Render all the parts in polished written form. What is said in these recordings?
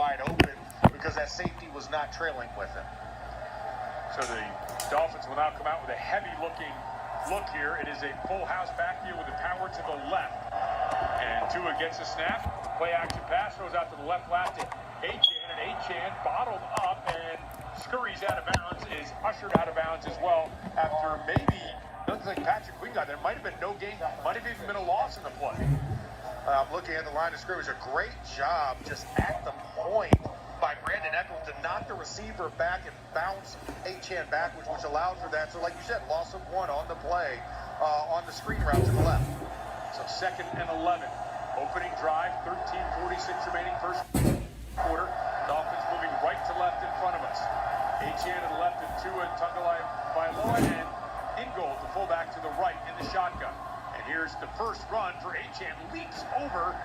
wide open because that safety was not trailing with him. So the Dolphins will now come out with a heavy-looking look here. It is a full house backfield with the power to the left. And Tua gets a snap. Play action pass throws out to the left last to Achane. And Achane bottled up and scurries out of bounds, is ushered out of bounds as well after maybe, looks like Patrick Queen got there. Might have been no gain, might have even been a loss in the play. I'm looking at the line of scrimmage. A great job just at the point by Brandon Eckler to knock the receiver back and bounce Achane backwards, which allowed for that. So like you said, loss of one on the play on the screen route to the left. So 2nd and 11. Opening drive, 13:46 remaining first quarter. Dolphins moving right to left in front of us. Achane to the left and Tua Tagovailoa, and Ingold, the fullback, to the right in the shotgun. And here's the first run for Achane. Leaps over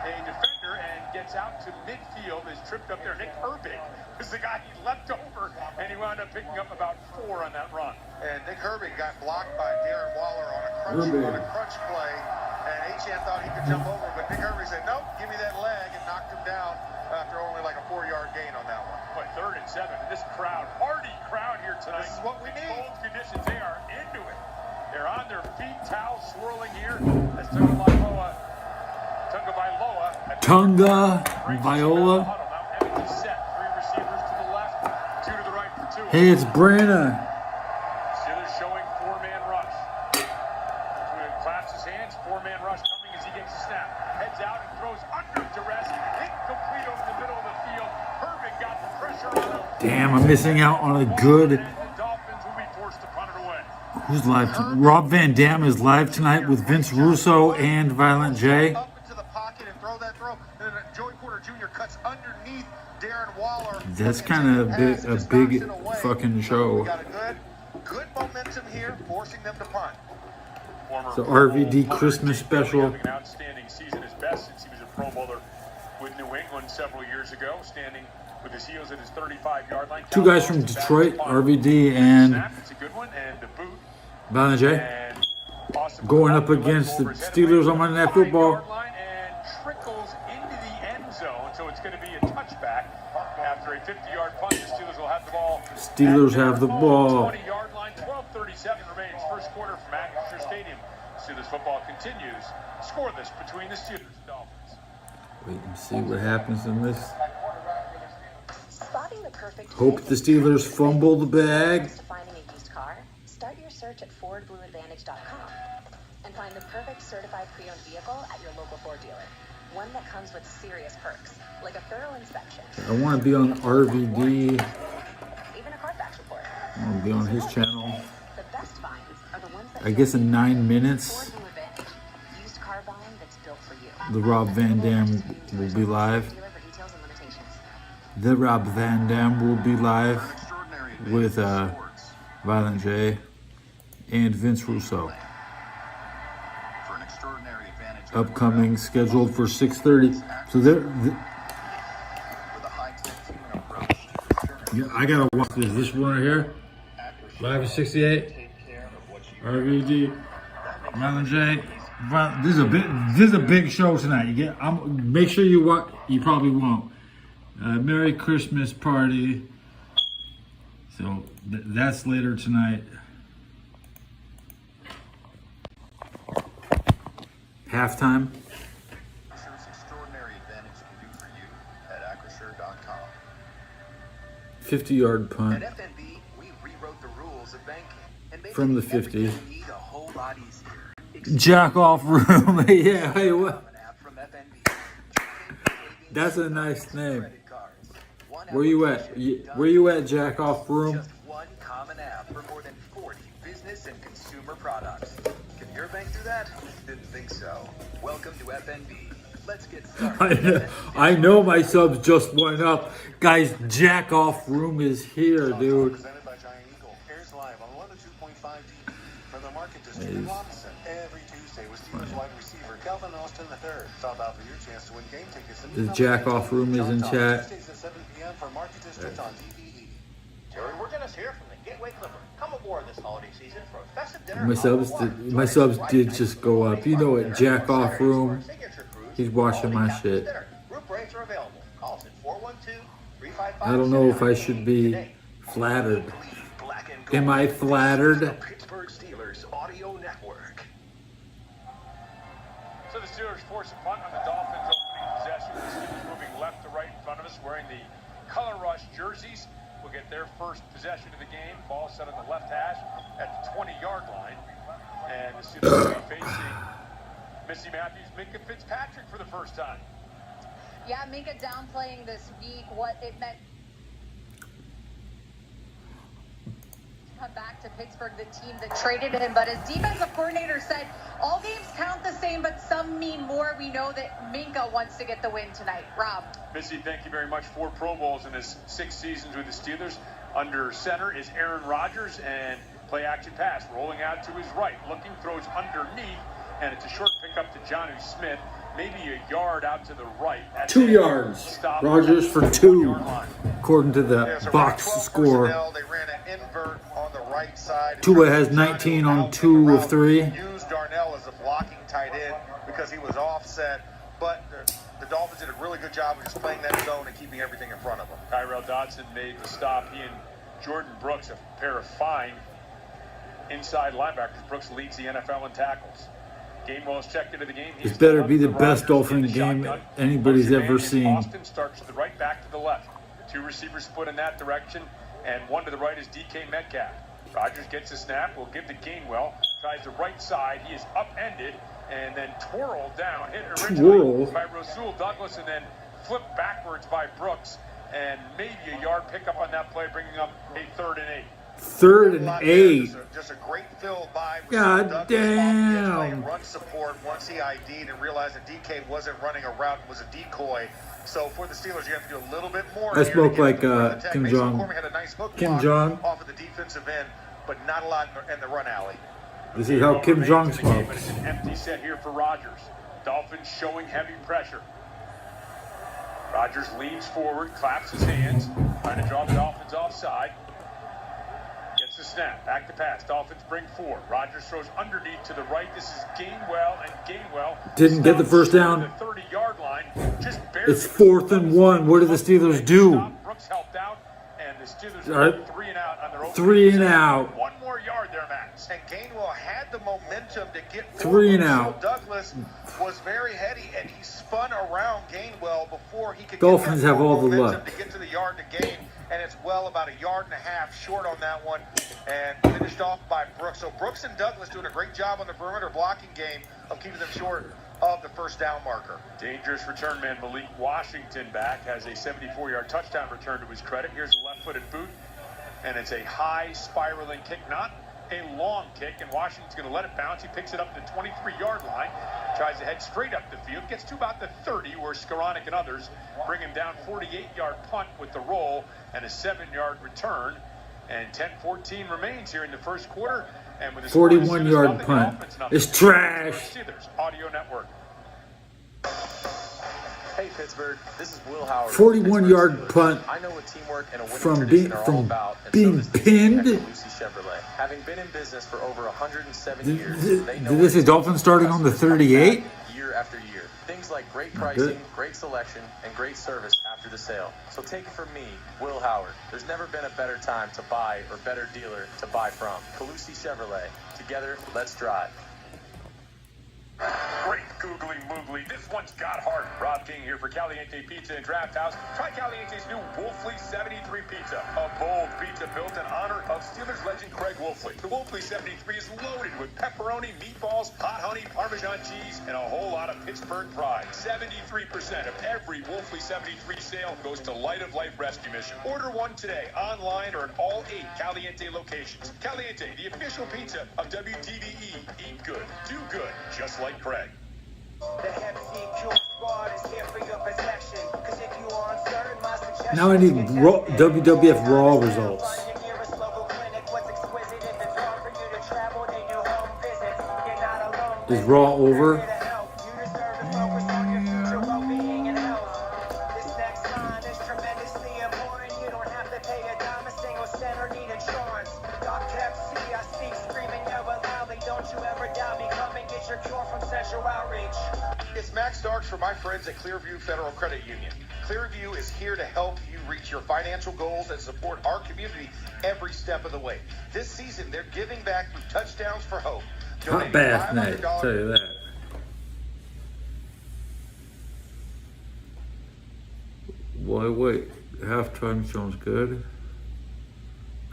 a defender and gets out to midfield. Is tripped up there. Nick Herbig is the guy he leapt over, and he wound up picking up about 4 on that run. And Nick Herbig got blocked by Darren Waller on a crunch play. And Achane thought he could jump over, but Nick Herbig said, nope, give me that leg, and knocked him down after only like a 4-yard gain on that one. But 3rd and 7. This crowd, hardy crowd here tonight. This is what we need. Cold conditions, they are into it. They're on their feet, towels swirling here as Tagovailoa. Hey, it's Brandon. Steelers showing 4-man rush. Clasps his hands, 4-man rush coming as he gets a snap. Heads out and throws under duress. Incomplete over the middle of the field. Herbig got the pressure on him. Damn, I'm missing out on a good. The Dolphins will be forced to punt it away. Who's live? Rob Van Dam is live tonight with Vince Russo and Violent J. Up into the pocket and throw that throw. And then Joey Porter Jr. cuts underneath Darren Waller. That's kind of a big fucking show. We got a good momentum here, forcing them to punt. The RVD Christmas special. Having an outstanding season, his best since he was a Pro Bowler with New England several years ago, standing with his heels at his 35-yard line. 2 guys from Detroit, RVD and It's a good one, and the boot. Violent J. Going up against the Steelers on Monday Night Football. And trickles into the end zone, so it's going to be a touchback after a 50-yard punt. The Steelers will have the ball. Steelers have the ball. 20-yard line, 12:37 remains. First quarter from Acrisure Stadium. Steelers football continues. Scoreless between the Steelers and Dolphins. Wait and see what happens in this. Spotting the perfect Hope the Steelers fumble the bag. Finding a used car? Start your search at FordBlueAdvantage.com and find the perfect certified pre-owned vehicle at your local Ford dealer. One that comes with serious perks, like a thorough inspection. I want to be on RVD. Even a Carfax report. I want to be on his channel. The best finds are the ones that I guess in 9 minutes, Ford Blue Advantage. Used car buying that's built for you. the Rob Van Dam will be live. Dealer for details and limitations. The Rob Van Dam will be live with Violent J and Vince Russo. Upcoming, scheduled for 6:30. So yeah, I gotta watch this. This one right here, live at 68. RVD, Violent J. This is a big show tonight. Make sure you watch. You probably won't. Merry Christmas party. So that's later tonight. Halftime. Extraordinary advantage can do for you at Acrisure.com. 50-yard punt At FNB, we rewrote the rules of banking and made from the everything 50. you need a whole lot easier. Jack off room. Yeah, hey, what? An app from FNB. That's a nice name. Where you at? Where you at, Jack off room? Just one common app for more than 40 business and consumer products. Can your bank do that? Didn't think so. Welcome to FNB. Let's get started. I know my subs just went up. Guys, Jack off room is here, dude. Presented by Giant Eagle. Airs live on 102.5 TV from the Market District in Robinson. Every Tuesday with Steelers wide receiver Calvin Austin III. Top out for your chance to win game tickets. The Jack off room is in chat. Tuesdays at 7 p.m. for Market District on DVD. Terry, we're going to hear from the Gateway Clipper. Come aboard this holiday season for a festive dinner. My subs did just go up. You know it, Jack off room. He's watching my shit. Group rates are available. Call us at 412-355. I don't know if I should be flattered. Am I flattered? Pittsburgh Steelers Audio Network. So the Steelers force a punt on the Dolphins opening possession. The Steelers moving left to right in front of us, wearing the color rush jerseys. Will get their first possession of the game. Ball set on the left hash at the 20-yard line. And the Steelers will be facing Missy Matthews, Minka Fitzpatrick for the first time. Yeah, Minka downplaying this week what it meant to come back to Pittsburgh, the team that traded him. But as defensive coordinator said, all games count the same, but some mean more. We know that Minka wants to get the win tonight. Rob. Missy, thank you very much. 4 Pro Bowls in his 6 seasons with the Steelers. Under center is Aaron Rodgers, and play action pass rolling out to his right, looking, throws underneath, and it's a short pickup to Jonnu Smith, maybe a yard out to the right. 2 yards. Rodgers for 2, according to the box score. They ran an invert on the right side. Tua has 19 on 2 of 3. Used Darnell as a blocking tight end because he was offset, but the Dolphins did a really good job of just playing that zone and keeping everything in front of them. Tyrell Dodson made the stop. He and Jordan Brooks, a pair of fine inside linebackers. Brooks leads the NFL in tackles. Gainwell's checked into the game. This better be the best Dolphin game anybody's ever seen. Austin starts to the right, back to the left. 2 receivers split in that direction, and 1 to the right is DK Metcalf. Rodgers gets a snap, will give to Gainwell, tries the right side. He is upended and then twirled down, hit originally by Rasul Douglas, and then flipped backwards by Brooks, and maybe a yard pickup on that play, bringing up a 3rd and 8. 3rd and 8. Just a great fill by. God damn. Run support once he ID'd and realized that DK wasn't running a route, was a decoy. So for the Steelers, you have to do a little bit more. I spoke like Kim Jong. Had a nice hook Kim Jong. off of the defensive end, but not a lot in the run alley. This is how Kim Jong smokes. It's an empty set here for Rodgers. Dolphins showing heavy pressure. Rodgers leans forward, claps his hands, trying to draw the Dolphins offside. Gets the snap, back to pass. Dolphins bring 4. Rodgers throws underneath to the right. This is Gainwell, and Gainwell didn't get the first down. The 30-yard line, just barely. It's 4th and 1. What did the Steelers do? Brooks helped out, and the Steelers All right. are 3 and out on their own. 3 and out. 1 more yard there, Matt. And Gainwell had the momentum to get 3 and forward. out. So Douglas was very heady, and he spun around Gainwell before he could Dolphins get that have all the momentum luck. to get to the yard to gain. And it's well about a yard and a half short on that one, and finished off by Brooks. So Brooks and Douglas doing a great job on the perimeter blocking game of keeping them short of the first down marker. Dangerous return man Malik Washington back, has a 74-yard touchdown return to his credit. Here's a left-footed boot, and it's a high spiraling kick, not a long kick, and Washington's going to let it bounce. He picks it up to the 23-yard line, tries to head straight up the field, gets to about the 30, where Skoranek and others bring him down. 48-yard punt with the roll and a 7-yard return, and 10-14 remains here in the first quarter. And with a 41-yard punt. It's trash. Steelers Audio Network. Hey Pittsburgh, this is Will Howard. 41-yard punt I know what teamwork and a winning from tradition are all about, and being so does the pinned. team at Lucy Chevrolet. Having been in business for over 107 years, they know Did this say Dolphins starting on the 38? year after year. Things like great pricing, great selection, and great service after the sale. So take it from me, Will Howard. There's never been a better time to buy or better dealer to buy from. Calusi Chevrolet. Together, let's drive. Great googly moogly. This one's got heart. Rob King here for Caliente Pizza and Draft House. Try Caliente's new Wolfley 73 Pizza. A bold pizza built in honor of Steelers legend Craig Wolfley. The Wolfley 73 is loaded with pepperoni, meatballs, hot honey, Parmesan cheese, and a whole lot of Pittsburgh pride. 73% of every Wolfley 73 sale goes to Light of Life Rescue Mission. Order one today, online or at all 8 Caliente locations. Caliente, the official pizza of WTVE. Eat good, do good, just like Craig. Now I need WWF Raw results. Is Raw over? It's Max Starks for my friends at Clearview Federal Credit Union. Clearview is here to help you reach your financial goals and support our community every step of the way. This season, they're giving back through Touchdowns for Hope. Hot bath night, I'll tell you that. Boy, wait, halftime sounds good.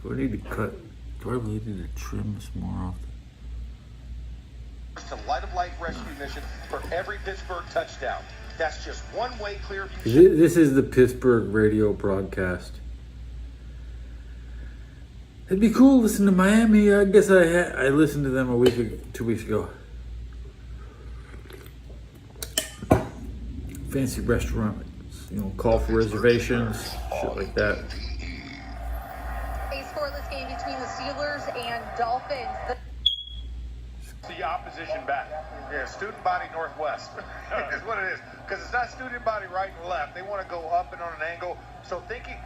Do I need to cut? Do I really need to trim this more often? To Light of Life rescue mission for every Pittsburgh touchdown. That's just one way Clearview. This is the Pittsburgh radio broadcast. It'd be cool to listen to Miami. I guess I listened to them 2 weeks ago. Fancy restaurants, call for reservations, shit like that. A scoreless game between the Steelers and Dolphins. The opposition back. Yeah, student body northwest is what it is. Because it's not student body right and left. They want to go up and on an angle. So thinking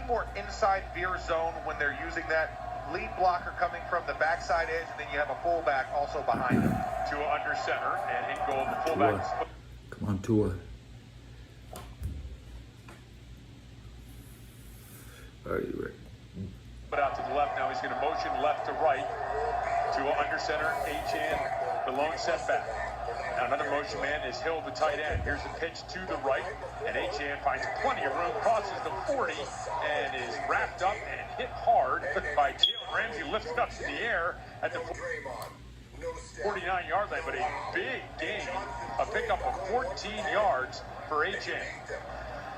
more inside veer zone when they're using that. Lead blocker coming from the backside edge, and then you have a fullback also behind him. Tua under center, and in goal, the fullback. Come on, Tua. Are you ready? Put out to the left now. He's going to motion left to right. Tua under center. Achane, the lone setback. Now another motion man is Hill, the tight end. Here's the pitch to the right, and Achane finds plenty of room, crosses the 40, and is wrapped up and hit hard by Jalen Ramsey, lifted up in the air at the 49-yard line, but a big gain, a pickup of 14 yards for Achane.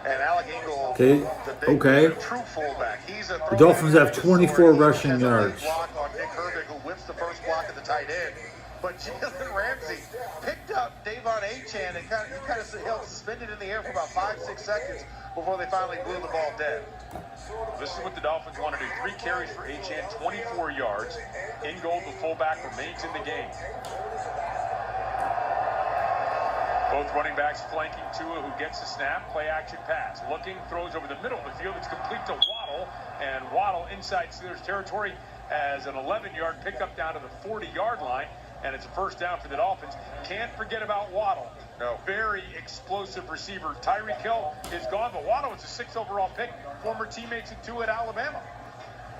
And Alec Ingold, Okay. true fullback. The Dolphins have 24 rushing yards. Block on Nick Herbig, who whips the first block at the tight end. But Jalen Ramsey picked up Davon Achane and he kind of held suspended in the air for about 5-6 seconds before they finally blew the ball dead. This is what the Dolphins want to do. 3 carries for Achane, 24 yards. Ingold, the fullback, remains in the game. Both running backs flanking Tua, who gets the snap. Play action pass. Looking, throws over the middle of the field. It's complete to Waddle. And Waddle inside Steelers territory as an 11-yard pickup down to the 40-yard line. And it's a first down for the Dolphins. Can't forget about Waddle. No. Very explosive receiver. Tyreek Hill is gone, but Waddle was a 6th overall pick. Former teammates of Tua at Alabama.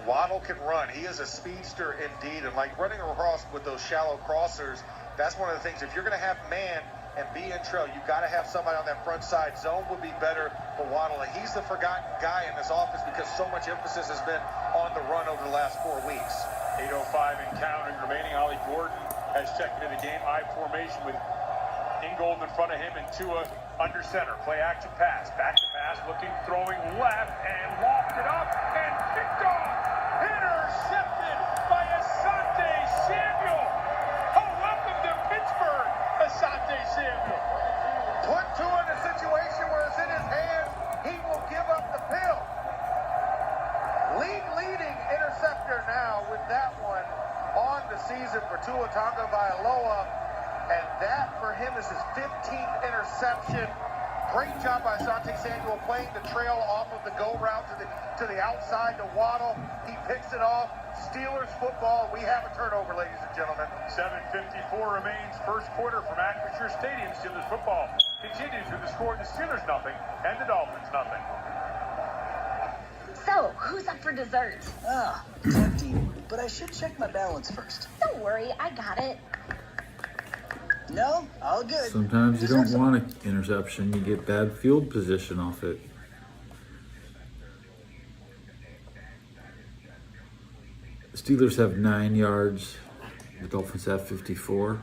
Waddle can run. He is a speedster indeed. And like running across with those shallow crossers, that's one of the things. If you're going to have man and be in trail, you've got to have somebody on that front side. Zone would be better for Waddle. And he's the forgotten guy in this offense because so much emphasis has been on the run over the last 4 weeks. 8:05 and counting remaining. Ollie Gordon has checked into the game. I formation with Ingold in front of him and Tua under center. Play action pass. Back to pass. Looking, throwing left and lofted up and picked off. Intercepted by Asante Samuel. Oh, welcome to Pittsburgh, Asante Samuel. Put Tua in a situation where it's in his hands, he will give up the pill. Leading interceptor now with that one on the season for Tua Tagovailoa, and that for him is his 15th interception. Great job by Asante Samuel playing the trail off of the go route to the outside to Waddle. He picks it off. Steelers football. We have a turnover, ladies and gentlemen. 7:54 remains. First quarter from Acrisure Stadium. Steelers football continues with the score: the Steelers nothing and the Dolphins nothing. So, who's up for dessert? Oh, tempting, but I should check my balance first. Don't worry, I got it. No, all good. Sometimes you don't want an interception. You get bad field position off it. The Steelers have 9 yards. The Dolphins have 54.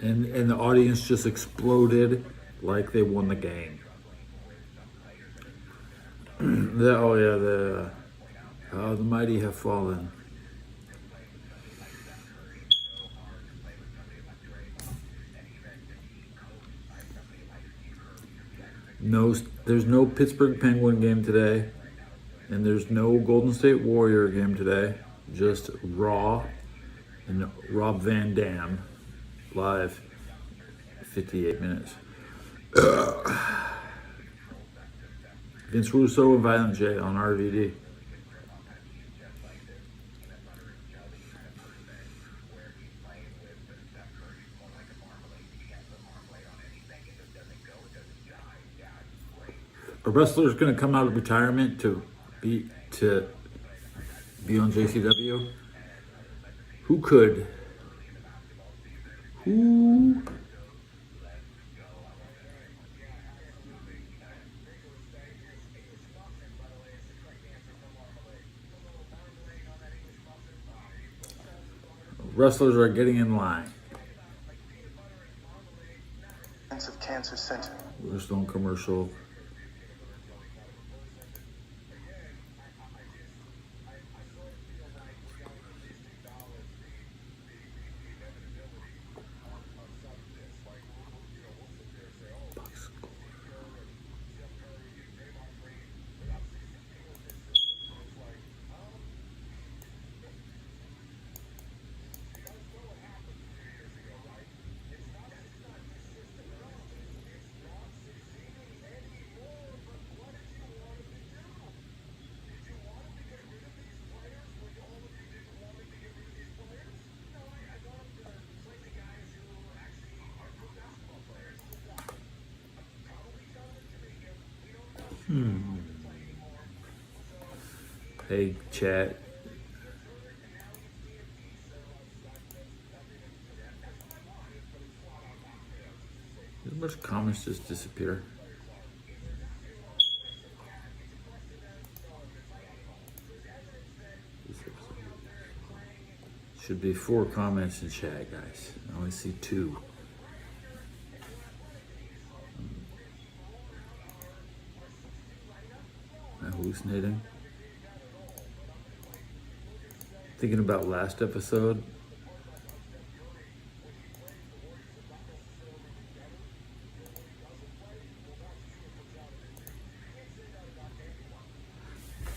And the audience just exploded like they won the game. The mighty have fallen. No, there's no Pittsburgh Penguin game today, and there's no Golden State Warrior game today. Just Raw and Rob Van Dam live, 58 minutes. Vince Russo and Violent J on RVD. a wrestler's going to come out of retirement to be on JCW? Who could? Who? Wrestlers are getting in line. Cancer Center. Wrestling commercial. Hey, chat. Did a bunch of comments just disappear? Should be 4 comments in chat, guys. I only see 2. Am I hallucinating? Thinking about last episode.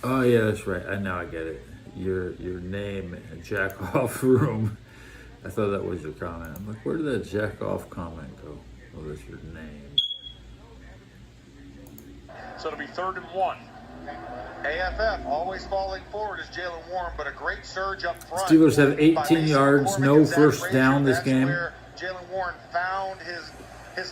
Oh yeah, that's right. Now I get it. Your name, jack off room. I thought that was your comment. I'm like, where did that jack off comment go? Oh, that's your name. So it'll be 3rd and 1. AFF always falling forward is Jalen Warren, but a great surge up front. Steelers have 18 yards, no first down this game. Where Jalen Warren found his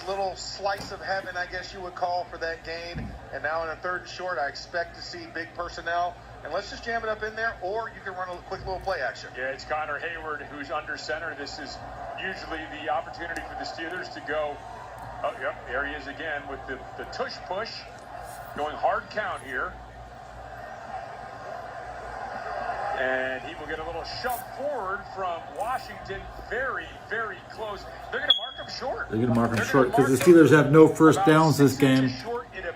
little slice of heaven, I guess you would call, for that gain. And now in a 3rd and short, I expect to see big personnel. And let's just jam it up in there, or you can run a quick little play action. Yeah, it's Connor Hayward who's under center. This is usually the opportunity for the Steelers to go. Oh, yep, there he is again with the tush push. Going hard count here. And he will get a little shove forward from Washington. Very, very close. They're going to mark him short. They're going to mark him short because the Steelers have no first downs this game.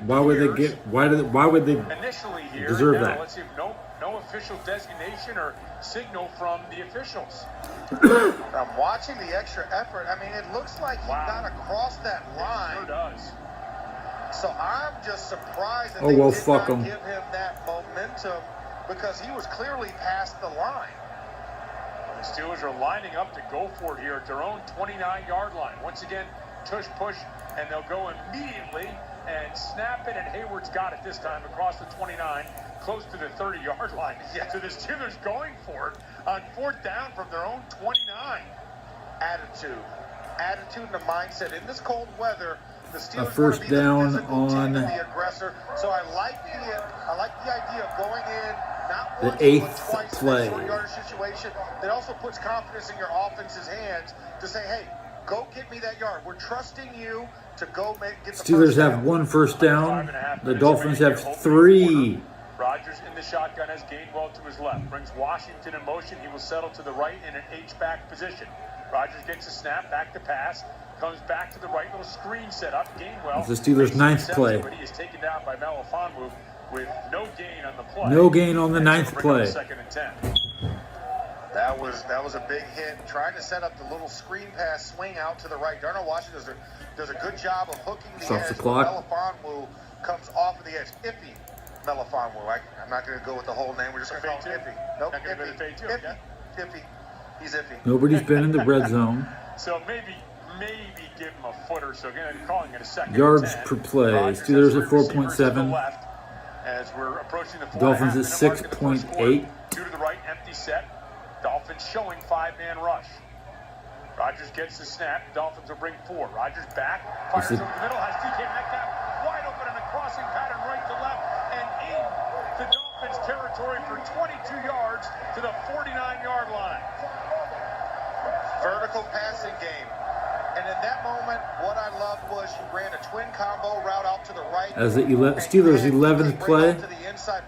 Why would they get? Why would they initially here, deserve now, that? Let's see, no official designation or signal from the officials. I'm watching the extra effort. I mean, it looks like he got across that line. It sure does. So I'm just surprised that Oh, they well, did fuck not 'em. give him that momentum, because he was clearly past the line. The Steelers are lining up to go for it here at their own 29-yard line. Once again, tush push, and they'll go immediately and snap it, and Hayward's got it this time across the 29, close to the 30-yard line. Yeah. So the Steelers going for it on 4th down from their own 29. Attitude and the mindset in this cold weather. The Steelers first want to be down the physical on team and the aggressor. So I like the idea of going in not the once 8th but twice play. in that short yardage situation. That also puts confidence in your offense's hands to say, hey, go get me that yard. We're trusting you to go get the Steelers first down. have 1 first down. The Dolphins have 3. Rodgers in the shotgun has Gainwell to his left. Brings Washington in motion. He will settle to the right in an H-back position. Rodgers gets a snap, back to pass. Comes back to the right, little screen set up. Gainwell. It's the Steelers' 9th play. But he is taken down by Melifonwu with no gain on the play. No gain on the 9th play. 2nd and 10. That was a big hit. Trying to set up the little screen pass swing out to the right. Darnell Washington does a good job of hooking the Stops edge. the clock. Melifonwu comes off of the edge. Iffy Melifonwu. I'm not going to go with the whole name. We're just going to call him Iffy. Nope, Not gonna go to fade two, yeah. Iffy. He's iffy. Nobody's been in the red zone. So maybe give him a foot or so. Again, calling it a 2nd Yards and 10. per play. Rodgers Steelers has at 3 receivers to the 4.7. left as we're approaching the 4.5 Dolphins at minute mark in the first 6.8. quarter. 2 to the right, empty set. Dolphins showing 5-man rush. Rodgers gets the snap. Dolphins will bring 4. Rodgers back. Fires over the middle. Has DK Metcalf wide open in a crossing pattern for 22 yards to the 49-yard line. Vertical passing game. And in that moment, what I loved was he ran a twin combo route out to the right. As the Steelers' 11th play,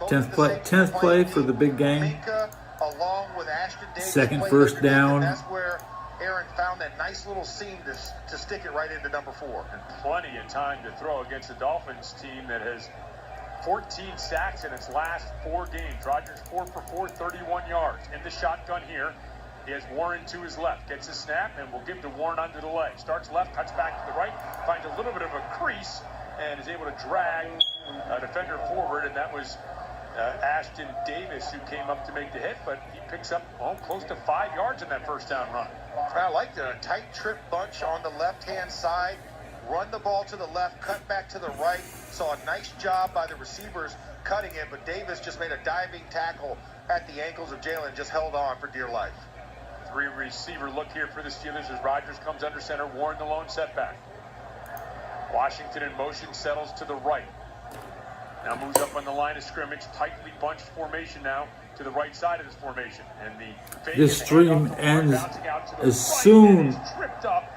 10th play for the big game. Minka, along with Ashton Davis, Second played first underneath, down. and that's where Aaron found that nice little seam to stick it right into number 4. And plenty of time to throw against the Dolphins team that has 14 sacks in its last 4 games. Rodgers 4 for 4, 31 yards. In the shotgun here, he has Warren to his left. Gets a snap and will give to Warren under the leg. Starts left, cuts back to the right, finds a little bit of a crease, and is able to drag a defender forward, and that was Ashton Davis who came up to make the hit, but he picks up close to 5 yards in that first down run. I liked it. A tight trip bunch on the left-hand side. Run the ball to the left, cut back to the right. Saw a nice job by the receivers cutting it, but Davis just made a diving tackle at the ankles of Jalen, just held on for dear life. 3 receiver look here for the Steelers as Rodgers comes under center. Warren the lone setback. Washington in motion, settles to the right. Now moves up on the line of scrimmage. Tightly bunched formation now to the right side of this formation. And this stream ends as soon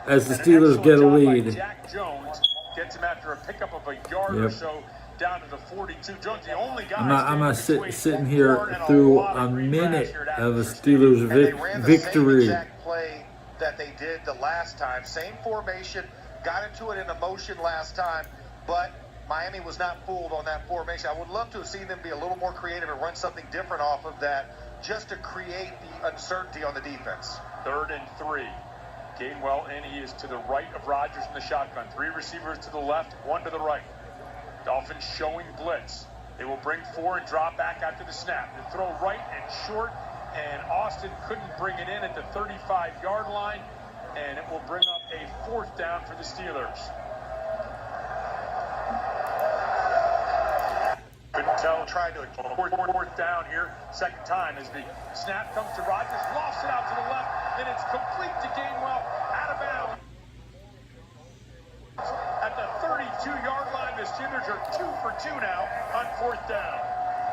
as the Steelers get a lead. Jack Jones gets him after a pickup of a yard or so down to the 42. Jones, the only guy. I'm not sitting here through a minute of a Steelers victory. Same exact play that they did the last time. Same formation. Got into it in a motion last time, but Miami was not fooled on that formation. I would love to have seen them be a little more creative and run something different off of that, just to create the uncertainty on the defense. 3rd and 3. Gainwell in. He is to the right of Rodgers in the shotgun. 3 receivers to the left, 1 to the right. Dolphins showing blitz. They will bring 4 and drop back after the snap. They throw right and short, and Austin couldn't bring it in at the 35-yard line, and it will bring up a 4th down for the Steelers. Couldn't tell. Tried to 4th down here. Second time as the snap comes to Rodgers. Lofts it out to the left, and it's complete to Gainwell. Out of bounds. At the 32-yard line, the Steelers are 2 for 2 now on 4th down.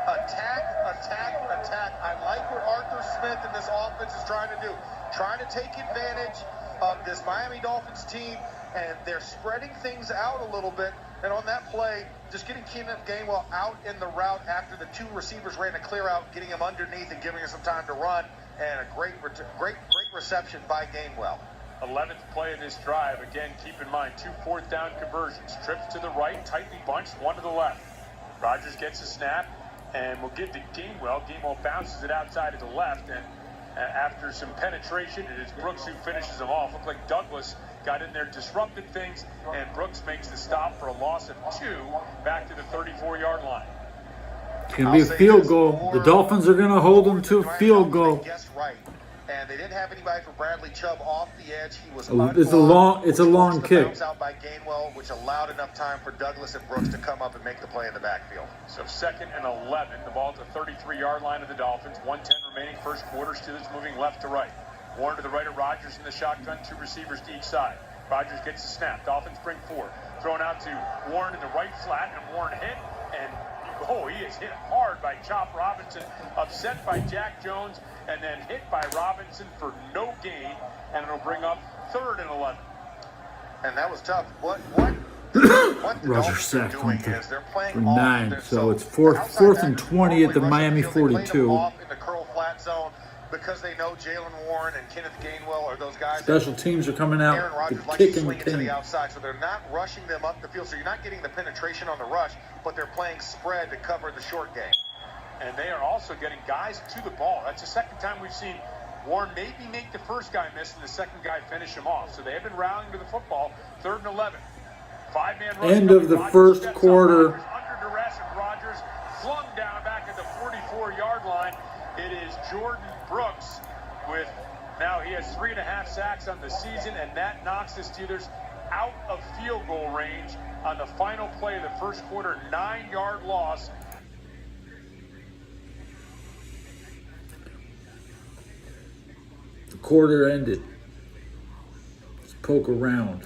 Attack. I like what Arthur Smith and this offense is trying to do. Trying to take advantage of this Miami Dolphins team, and they're spreading things out a little bit. And on that play, just getting Keenan Gainwell out in the route after the 2 receivers ran a clear out, getting him underneath and giving him some time to run, and a great reception by Gainwell. 11th play of this drive. Again, keep in mind, 2 4th down conversions. Trips to the right, tightly bunched, 1 to the left. Rodgers gets a snap and will give to Gainwell. Gainwell bounces it outside of the left, and after some penetration, it is Brooks who finishes him off. Looked like Douglas got in there, disrupted things, and Brooks makes the stop for a loss of 2 back to the 34-yard line. It's going to be a field goal. The Dolphins are going to hold them to a field goal. Guess right. And they didn't have anybody for Bradley Chubb off the edge. He was it's a long kick. Out by Gainwell, which allowed enough time for Douglas and Brooks to come up and make the play in the backfield. So 2nd and 11. The ball at the 33-yard line of the Dolphins. 1:10 remaining first quarter. Steelers moving left to right. Warren to the right of Rodgers in the shotgun. 2 receivers to each side. Rodgers gets the snap. Dolphins bring 4. Thrown out to Warren in the right flat, and Warren hit, and he is hit hard by Chop Robinson, upset by Jack Jones, and then hit by Robinson for no gain, and it'll bring up 3rd and 11. And that was tough. What Roger sacked him for 9, so it's 4th and 20 at the Miami 42. Off in the curl flat zone because they know Jalen Warren and Kenneth Gainwell are those guys. Special teams are coming out. Aaron Rodgers The likes to kicking swing it to team. the outside, so they're not rushing them up the field. So you're not getting the penetration on the rush, but they're playing spread to cover the short game. And they are also getting guys to the ball. That's the second time we've seen Warren maybe make the first guy miss and the second guy finish him off. So they have been rallying to the football. 3rd and 11. 5-man rush. End of the first quarter. Under duress, and Rodgers flung down back at the 44-yard line. It is Jordan Brooks with, now he has 3.5 sacks on the season, and that knocks the Steelers out of field goal range on the final play of the first quarter. 9-yard loss. The quarter ended. Let's poke around.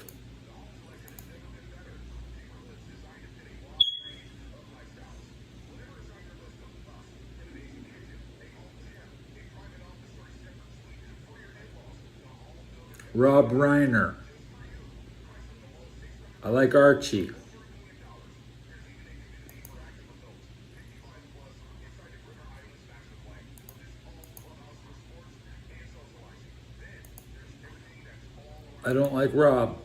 Rob Reiner. I like Archie. I don't like Rob.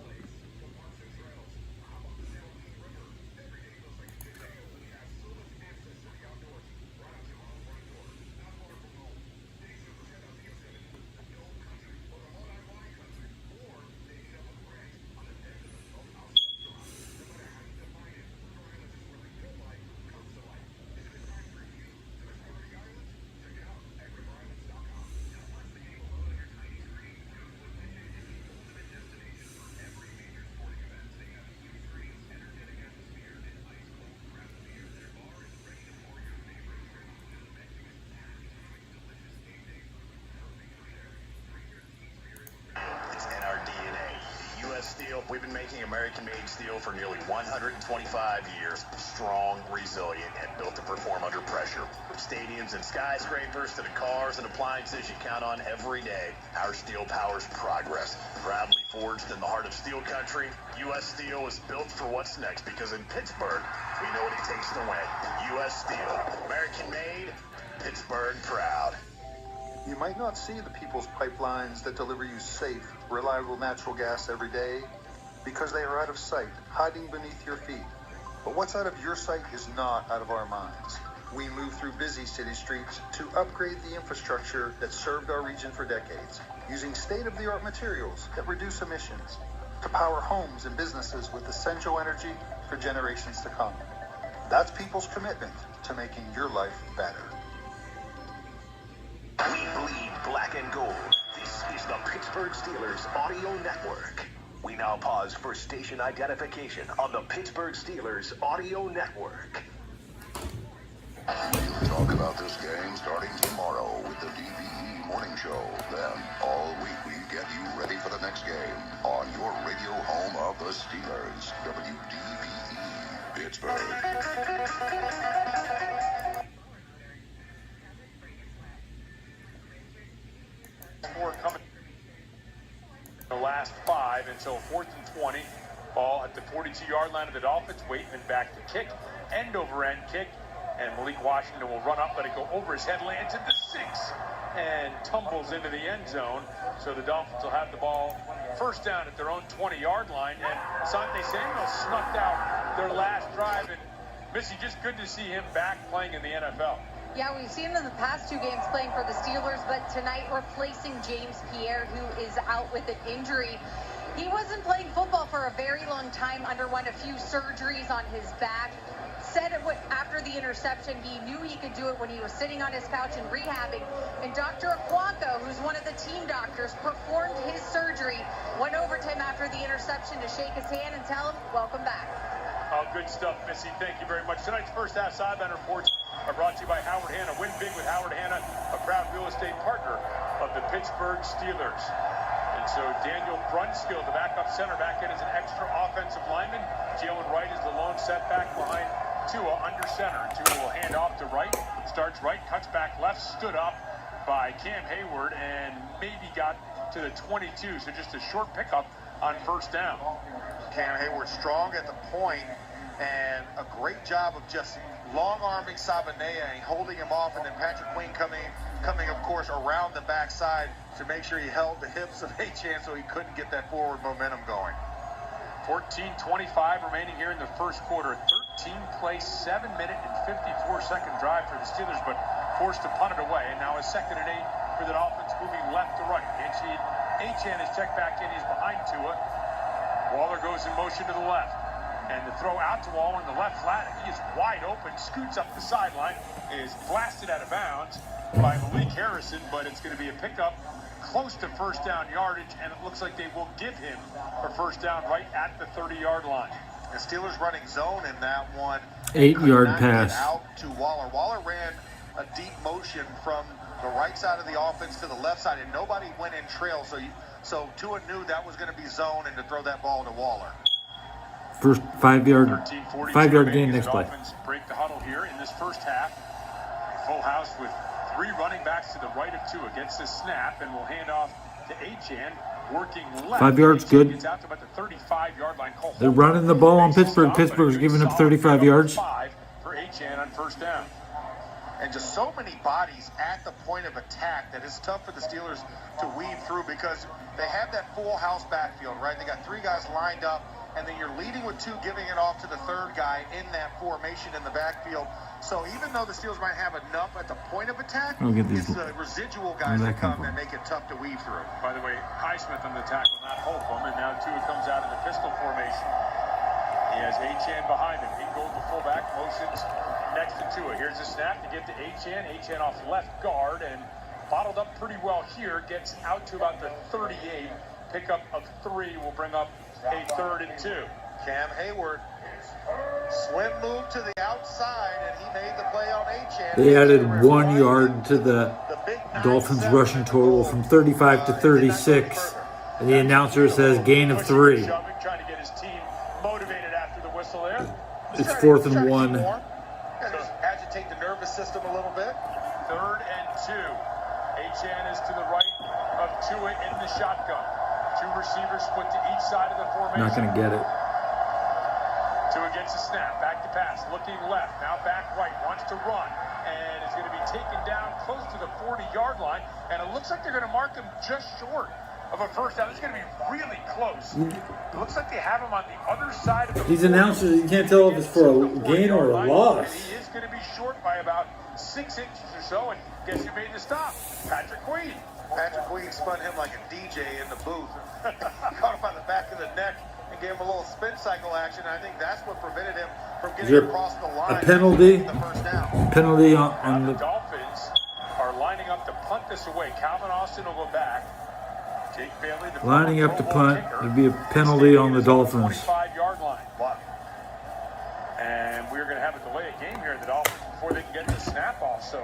It's in our DNA. U.S. Steel, we've been making American-made steel for nearly 125 years. Strong, resilient, and built to perform under pressure. From stadiums and skyscrapers to the cars and appliances you count on every day, our steel powers progress. Proudly forged in the heart of steel country, U.S. Steel is built for what's next because in Pittsburgh, we know what it takes to win. U.S. Steel, American-made, Pittsburgh proud. You might not see the people's pipelines that deliver you safe, reliable natural gas every day because they are out of sight, hiding beneath your feet. But what's out of your sight is not out of our minds. We move through busy city streets to upgrade the infrastructure that served our region for decades, using state-of-the-art materials that reduce emissions, to power homes and businesses with essential energy for generations to come. That's people's commitment to making your life better. We bleed black and gold. This is the Pittsburgh Steelers Audio Network. We now pause for station identification on the Pittsburgh Steelers Audio Network. We'll talk about this game starting tomorrow with the DVE Morning Show. Then, all week, we get you ready for the next game on your radio home of the Steelers, WDVE, Pittsburgh. Coming the last 5 until 4th and 20. Ball at the 42-yard line of the Dolphins. Waitman back to kick. End-over-end kick. And Malik Washington will run up, let it go over his head, lands at the 6, and tumbles into the end zone. So the Dolphins will have the ball first down at their own 20-yard line. And Asante Samuel snuck out their last drive. And Missy, just good to see him back playing in the NFL. Yeah, we've seen him in the past 2 games playing for the Steelers, but tonight replacing James Pierre, who is out with an injury. He wasn't playing football for a very long time, underwent a few surgeries on his back. Said it after the interception, he knew he could do it when he was sitting on his couch and rehabbing. And Dr. Aquanco, who's one of the team doctors, performed his surgery, went over to him after the interception to shake his hand and tell him, welcome back. Oh, good stuff, Missy. Thank you very much. Tonight's first half sideline reports are brought to you by Howard Hanna. Win big with Howard Hanna, a proud real estate partner of the Pittsburgh Steelers. And so Daniel Brunskill, the backup center, back in as an extra offensive lineman. Jalen Wright is the lone setback behind Tua under center. Tua will hand off to Wright, starts right, cuts back left, stood up by Cam Hayward, and maybe got to the 22. So just a short pickup on first down. Cam Hayward strong at the point, and a great job of just long-arming Sabanea and holding him off, and then Patrick Queen coming of course around the backside to make sure he held the hips of Achane so he couldn't get that forward momentum going. 14:25 remaining here in the first quarter. 13-play, 7-minute and 54-second drive for the Steelers, but forced to punt it away. And now a 2nd and 8 for the Dolphins, moving left to right. Achane is checked back in. He's behind Tua. Waller goes in motion to the left. And the throw out to Waller in the left flat. He is wide open, scoots up the sideline, is blasted out of bounds by Malik Harrison, but it's going to be a pickup close to first down yardage, and it looks like they will give him a first down right at the 30-yard line. The Steelers running zone in that one. 8-yard pass. Out to Waller. Waller ran a deep motion from the right side of the offense to the left side, and nobody went in trail, so Tua knew that was going to be zone and to throw that ball to Waller. First 5-yard gain next play. Dolphins break the huddle here in this first half. Full house with 3 running backs to the right of Tua. Gets the snap and will hand off to Achane. working left. 5 yards, good. Gets out to about the 35-yard line. They're running the ball on Pittsburgh. Pittsburgh's giving up 35 yards. 5 for Achane on first down. And just so many bodies at the point of attack that it's tough for the Steelers to weave through because they have that full house backfield, right? They got 3 guys lined up, and then you're leading with 2, giving it off to the 3rd guy in that formation in the backfield. So even though the Steelers might have enough at the point of attack, it's the residual guys that come that make it tough to weave through. By the way, Highsmith on the tackle, not Holcomb, and now Tua comes out in the pistol formation. He has Achane behind him. He goes to fullback, motions next to Tua. Here's the snap to get to Achane. Achane off left guard and bottled up pretty well here. Gets out to about the 38. Pickup of 3 will bring up a 3rd and 2. Cam Hayward, swim move to the outside, and he made the play on Achane. They added 1 yard to the Dolphins rushing total from 35 to 36. And the announcer says gain of 3. Trying to get his team motivated after the whistle there. It's 4th and 1. Just agitate the nervous system a little bit. 3rd and 2. Achane is to the right of Tua in the shotgun. 2 receivers split to each side of the formation. Not going to get it. Tua gets a snap, back to pass, looking left, now back right, wants to run, and is going to be taken down close to the 40-yard line, and it looks like they're going to mark him just short of a first down. This is going to be really close. It looks like they have him on the other side of the These announcers, you can't tell if it's for a gain or a loss. He is going to be short by about 6 inches or so, and guess who made the stop? Patrick Queen. Patrick Queen spun him like a DJ in the booth. Caught him on the back of the neck and gave him a little spin cycle action. I think that's what prevented him from getting across the line. A penalty? The first down. Penalty on the the Dolphins are lining up to punt this away. Calvin Austin will go back. Jake Bailey, the lining up to punt. There'd be a penalty on the Dolphins. 25-yard line. And we're going to have a delay of game here at the Dolphins before they can get the snap off. So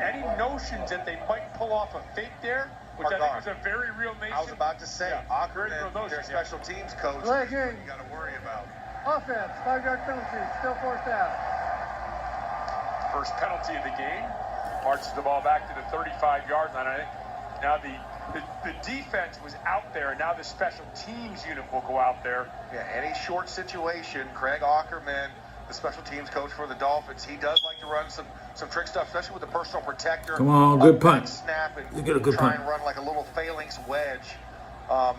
any notions that they might pull off a fake there, which I think is a very real nation. I was about to say, awkward and their special teams coach. You got to worry about. Offense, 5-yard penalty, still 4th down. First penalty of the game. Marches the ball back to the 35-yard line. I think now the defense was out there, and now the special teams unit will go out there. Yeah, any short situation, Craig Ackerman, the special teams coach for the Dolphins, he does like to run some trick stuff, especially with the personal protector. Come on, good punt. Snap and You get a good try punt. and run like a little phalanx wedge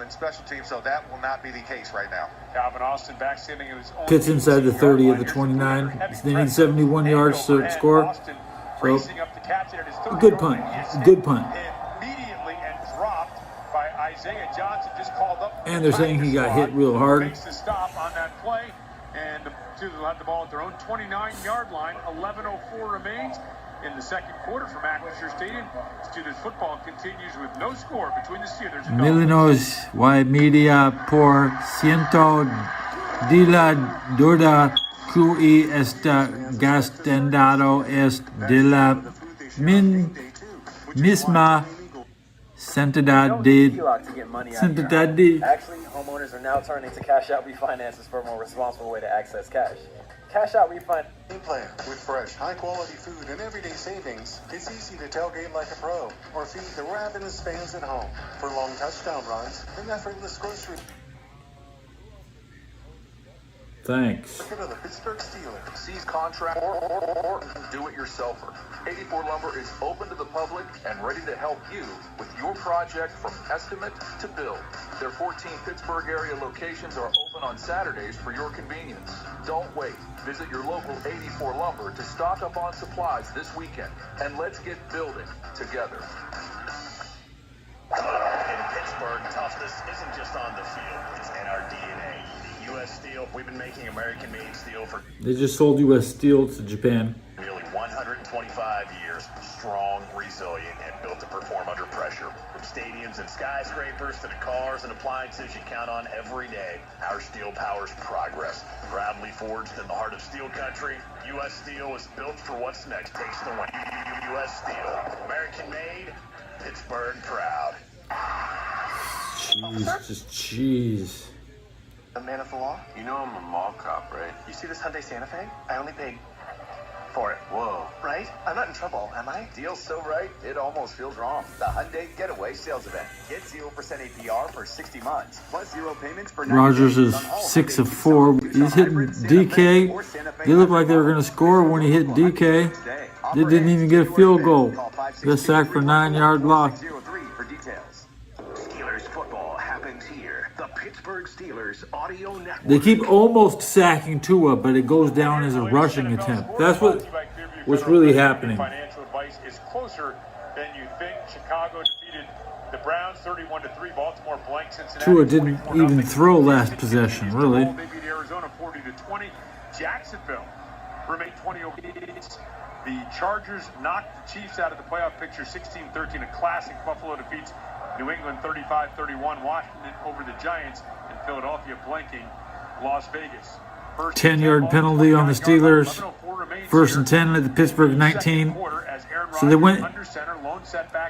in special teams, so that will not be the case right now. Calvin Austin back standing in his own. Pitch inside the 30 of the 29. They need 71 yards to score. Austin So, racing up to catch it at his 30. good punt. Good punt. Immediately and dropped by Isaiah Johnson, just called up. And they're saying he got hit real hard. Makes the stop on that play, and the Steelers will have the ball at their own 29-yard line. 11:04 remains in the second quarter from Acrisure Stadium. Steelers football continues with no score between the Steelers and Milinos y media por ciento de la duda que está gastando es de la misma cantidad de Actually, homeowners are now turning to Cash Out Refinances for a more responsible way to access cash. Cash Out Refinance. Plan with fresh, high-quality food and everyday savings. It's easy to tailgate like a pro or feed the ravenous fans at home for long touchdown runs and effortless grocery. Thanks. Look at the Pittsburgh Steelers. Seize contract or do-it-yourselfer. 84 Lumber is open to the public and ready to help you with your project from estimate to build. Their 14 Pittsburgh area locations are open on Saturdays for your convenience. Don't wait. Visit your local 84 Lumber to stock up on supplies this weekend. And let's get building together. In Pittsburgh, toughness isn't just on the field, it's in our DNA. The U.S. Steel, we've been making American-made steel for They just sold U.S. Steel to Japan. nearly 125 years. Strong, resilient, and built to perform under pressure. From stadiums and skyscrapers to the cars and appliances you count on every day, our steel powers progress. Proudly forged in the heart of steel country, U.S. Steel is built for what's next. Taste the win. U.S. Steel, American-made, Pittsburgh proud. Jeez, just jeez. A man of the law? You know I'm a mall cop, right? You see this Hyundai Santa Fe? I only paid for it. Whoa. Right? I'm not in trouble, am I? Deal's so right, it almost feels wrong. The Hyundai Getaway Sales Event. Get 0% APR for 60 months, plus 0 payments for 90 Rogers days is on all 6 of Hyundai 4. Tucson He's hitting Hybrid, Santa Fe, DK. or Santa Fe They looked like Hybrid they were going to score when he hit DK. They didn't even get a field goal. Got sacked for 9-yard loss. For details. Steelers football happens here. The Pittsburgh Steelers Audio Network. They keep almost sacking Tua, but it goes down as a rushing attempt. That's what's really happening. Financial advice is closer than you think. Chicago defeated the Browns 31-3. Baltimore blank Cincinnati. Tua didn't even throw last possession, really. They beat Arizona 40-20. Jacksonville remained 20-8. The Chargers knocked the Chiefs out of the playoff picture 16-13. A classic. Buffalo defeats New England 35-31. Washington over the Giants, and Philadelphia blanking Las Vegas. 10-yard penalty on the Steelers. 1st and 10 at the Pittsburgh 19. So they went.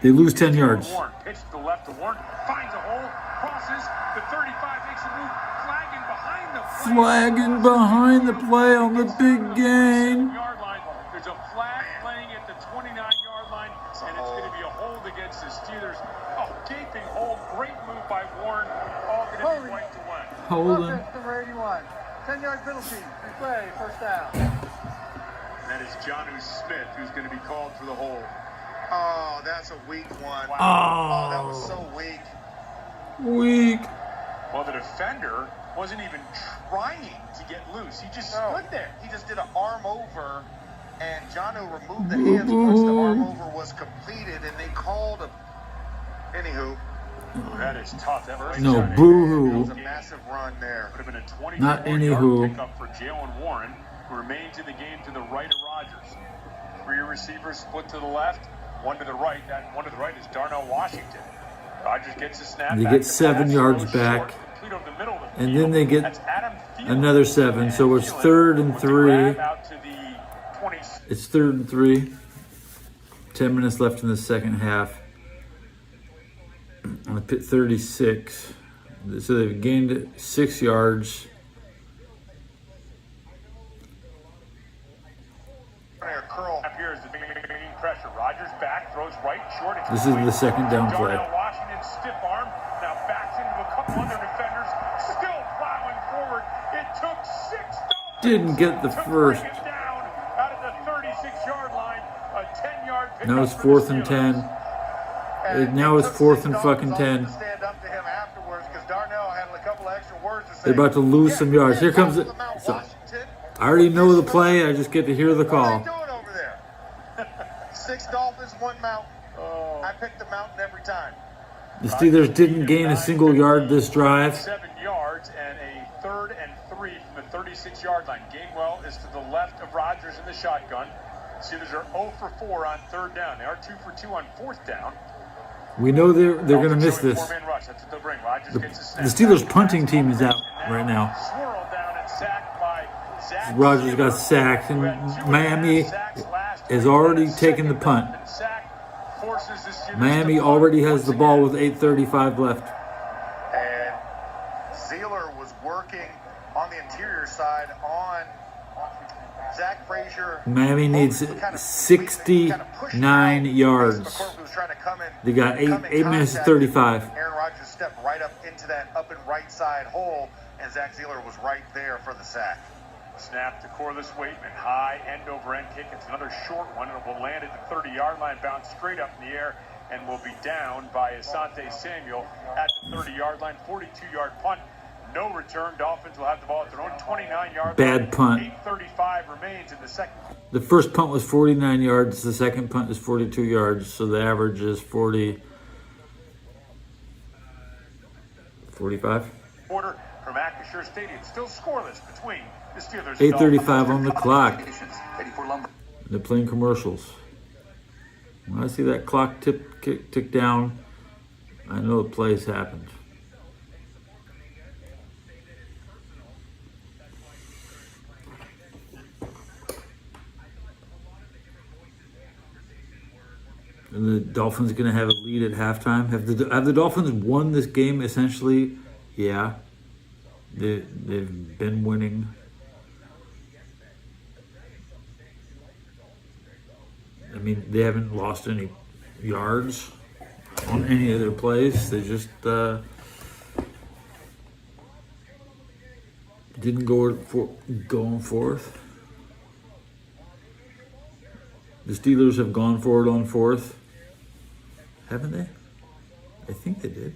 They lose 10 yards. Pitch to the left to Warren. Finds a hole. Crosses. The 35 makes a move. Flagging behind the play. Flagging behind the play on the big gain. There's a flag playing at the 29-yard line, and it's going to be a hold against the Steelers. A gaping hole. Great move by Warren. All going to be white to win. Holding. Number 81. 10-yard penalty. Replay. First down. That is Jonnu Smith, who's going to be called for the hold. Oh, that's a weak one. Oh. Oh, that was so weak. Weak. Well, the defender wasn't even trying to get loose. He just stood there. He just did an arm over, and Jonnu removed the hands once the arm over was completed, and they called a... Anywho. That is tough. No, boo-hoo. That was a massive run there. Would have been a 24-yard Not anywho. pickup for Jalen Warren, who remains in the game to the right of Rodgers. 3 receivers split to the left, one to the right. That one to the right is Darnell Washington. Rodgers gets a snap. They get 7 yards back, and then they get another 7. So it's 3rd and 3. It's 3rd and 3. 10 minutes left in the second half. On the pit 36. So they've gained 6 yards. Pressure. Rodgers back, throws right, short. This is the second down play. Washington stiff arm, now backs into a couple other defenders, still plowing forward. It took 6 Dolphins Didn't get the first. down out of the 36-yard line, a 10-yard pickup. Now it's 4th and 10. Now it's 4th and fucking 10. They're about to lose some yards. Here comes it. So, I already know the play. I just get to hear the call. 6 Dolphins, 1 mountain. I picked the mountain every time. The Steelers didn't gain a single yard this drive. 7 yards and a 3rd and 3 from the 36-yard line. Gainwell is to the left of Rodgers in the shotgun. Steelers are 0 for 4 on 3rd down. They are 2 for 2 on 4th down. We know they're going to miss this. The Steelers punting team is out right now. Rodgers got sacked, and Miami has already taken the punt. Miami already has the ball with 8:35 left. And Zeeler was working on the interior side on Zach Frazier. Miami needs 69 yards. They got 8 minutes 35. Aaron Rodgers stepped right up into that up and right side hole, and Zach Zeeler was right there for the sack. Snap to Corliss Waitman, high end-over-end kick. It's another short one, and it will land at the 30-yard line, bounce straight up in the air, and will be down by Asante Samuel at the 30-yard line. 42-yard punt, no return. Dolphins will have the ball at their own 29-yard line. Bad punt. 8:35 remains in the second. The first punt was 49 yards. The second punt is 42 yards. So the average is 45. Quarter from Acrisure Stadium, still scoreless between the Steelers. 8:35 on the clock. They're playing commercials. When I see that clock tick down, I know the play's happened. And the Dolphins going to have a lead at halftime. Have the Dolphins won this game essentially? Yeah. They've been winning. mean, they haven't lost any yards on any of their plays. They just didn't go for going forth. The Steelers have gone for it on fourth, haven't they? I think they did.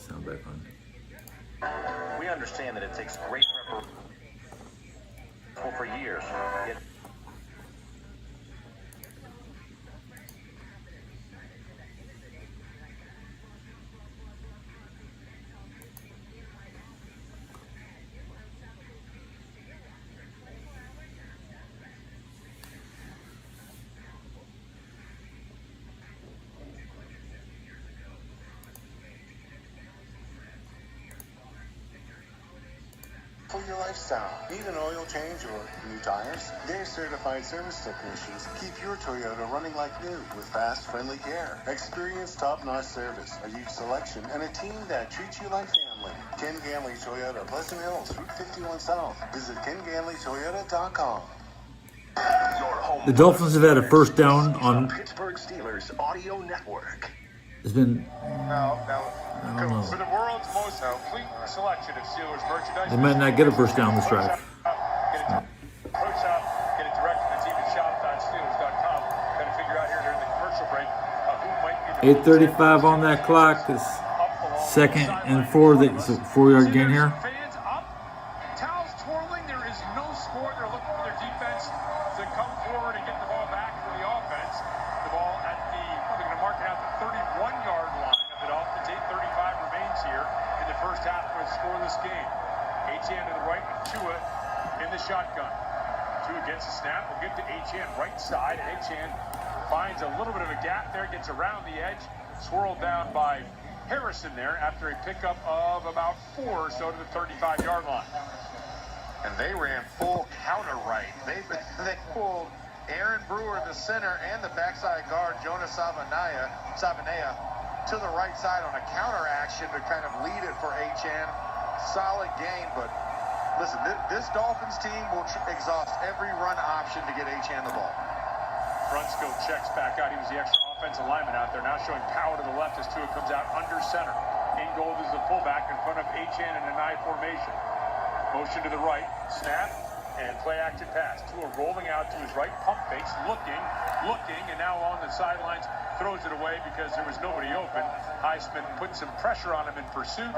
Sound back on. We understand that it takes great preparation for years. For your lifestyle. Need an oil change or new tires? Their certified service technicians keep your Toyota running like new with fast, friendly care. Experience top-notch service, a huge selection, and a team that treats you like family. Ken Ganley Toyota, Pleasant Hills, Route 51 South. Visit KenGanleyToyota.com. The Dolphins have had a first down on Pittsburgh Steelers Audio Network. It's been No. For the world's most complete selection of Steelers merchandise. they might not get a first down this drive. Get it direct to the team at shop.steelers.com. Got to figure out here during the commercial break who might be the 8:35 on that clock. This second and 4. It's a 4-yard gain here. Fans up, towels twirling. There is no score. They're looking for their defense to come forward and get the ball back for the offense. The ball at they're going to mark it out the 31-yard line of the Dolphins. 8:35 remains here in the first half for a scoreless game. Achane to the right, Tua in the shotgun. Tua gets a snap. We'll get to Achane right side. And Achane finds a little bit of a gap there, gets around the edge, swirled down by Harrison there after a pickup of about 4 or so to the 35-yard line. And they ran full counter right. They pulled Aaron Brewer, the center, and the backside guard, Jonas Savanea, to the right side on a counter action to kind of lead it for Achane. Solid game, but listen, this Dolphins team will exhaust every run option to get Achane the ball. Brunskill checks back out. He was the extra offensive lineman out there. Now showing power to the left as Tua comes out under center. In goal is the fullback in front of Achane in an I formation. Motion to the right, snap, and play action pass. Tua rolling out to his right, pump fakes, looking, and now on the sidelines, throws it away because there was nobody open. Highsmith put some pressure on him in pursuit.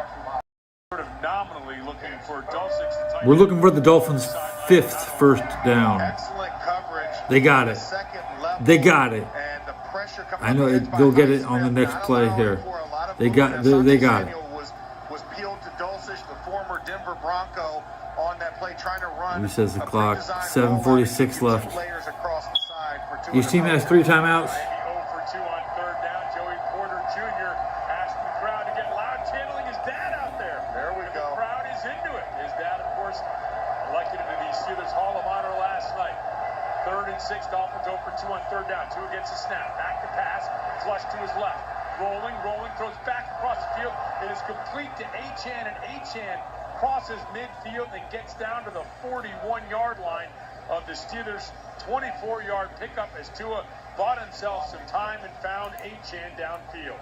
Sort of nominally looking for Dulcich. We're looking for the Dolphins' 5th first down. Excellent coverage. They got it. They got it. And the pressure coming I know they'll get it on the next play here. They got it. Was peeled to Dulcich, the former Denver Bronco, on that play trying to run. He says the clock. 7:46 left. Each team has 3 timeouts. 0 for 2 on third down. Joey Porter Jr. asking the crowd to get loud, channeling his dad out there. There we go. The crowd is into it. His dad, of course, elected into the Steelers Hall of Honor last night. 3rd and 6, Dolphins 0 for 2 on third down. Tua gets a snap. Back to pass. Flush to his left. Rolling, throws back across the field. It is complete to Achane, and Achane crosses midfield and gets down to the 41-yard line of the Steelers' 24-yard pickup as Tua bought himself some time and found Achane downfield.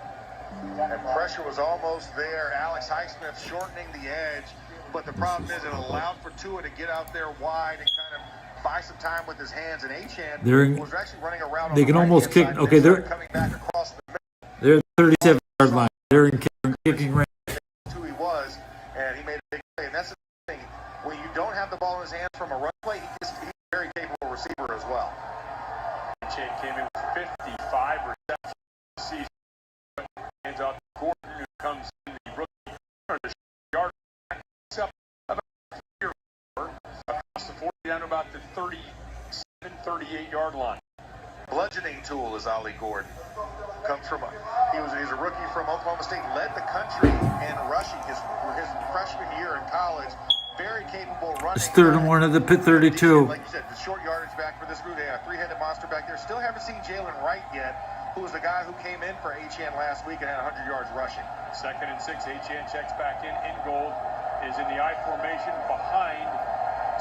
And pressure was almost there. Alex Highsmith shortening the edge, but the problem is it allowed for Tua to get out there wide and kind of buy some time with his hands. And Achane was actually running around. They can almost kick. Okay, they're coming back across the middle. They're 37-yard line. They're in kicking range. Who he was, and he made a big play. And that's the thing. When you don't have the ball in his hands from a run play, he's a very capable receiver as well. Achane came in with 55 receptions this season. Hands off to Gordon, who comes in the rookie corner, the yard back, up about 3 or 4 across the 40 down to about the 37, 38-yard line. Bludgeoning tool is Ollie Gordon. Comes from he's a rookie from Oklahoma State. Led the country in rushing his freshman year in college. Very capable running. It's 3rd and 1 at the pit 32. Like you said, the short yardage back for this group. They have a 3-headed monster back there. Still haven't seen Jalen Wright yet, who was the guy who came in for Achane last week and had 100 yards rushing. 2nd and 6, Achane checks back in goal is is in the I formation behind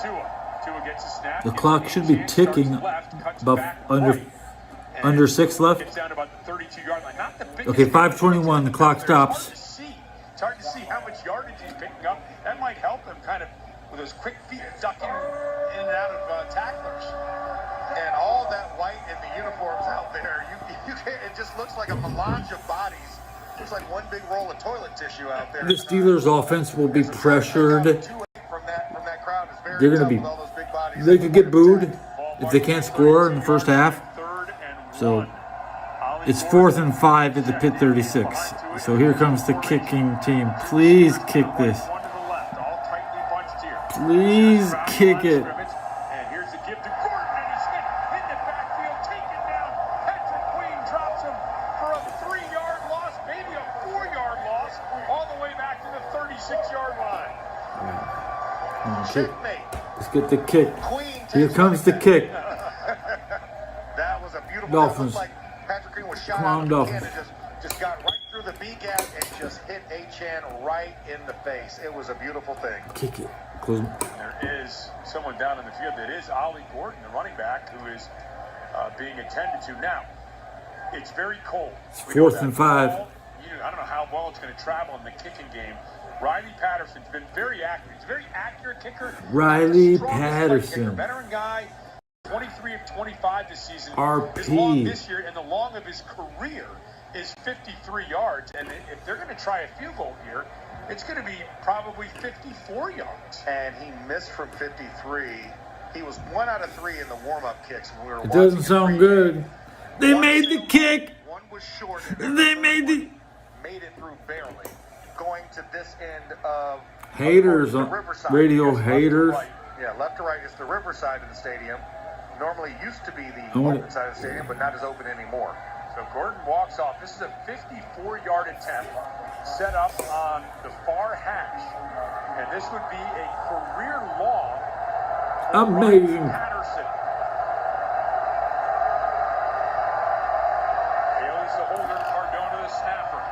Tua. Tua gets a snap. The clock should be ticking about under 6 left. Gets down to about the 32-yard line. Not the biggest Okay, 5:21. The clock stops. It's hard to see how much yardage he's picking up. That might help him kind of with those quick feet ducking in and out of tacklers. And all that white in the uniforms out there, it just looks like a melange of bodies. Looks like one big roll of toilet tissue out there. The Steelers' offense will be pressured. They're going to be. They could get booed if they can't score in the first half. So it's 4th and 5 at the Pit 36. So here comes the kicking team. Please kick this. Please kick it. And here's the give to Gordon, and he's hit in the backfield, taken down. Patrick Queen drops him for a 3-yard loss, maybe a 4-yard loss, all the way back to the 36-yard line. Let's get the kick. Here comes the kick. That was a beautiful. Dolphins. Like Patrick Queen was shot Come on, out Dolphins. and just got right through the B gap and just hit Achane right in the face. It was a beautiful thing. Kick it. Close. There is someone down in the field. That is Ollie Gordon, the running back, who is being attended to. Now, it's very cold. It's 4th and 5. I don't know how well it's going to travel in the kicking game. Riley Patterson's been very accurate. He's a very accurate kicker. Riley Patterson. Veteran guy, 23 of 25 this season. RP. His long this year and the long of his career is 53 yards. And if they're going to try a field goal here, it's going to be probably 54 yards. And he missed from 53. He was 1 out of 3 in the warm-up kicks. When we were It doesn't sound good. They made the kick. One was short. They made it through barely. Going to this end of haters on radio. Haters. Yeah, left to right is the river side of the stadium. Normally used to be the open side of the stadium, but not as open anymore. So Gordon walks off. This is a 54-yard attempt set up on the far hash. And this would be a career long for amazing Patterson. Haley's the holder, Cardona the snapper.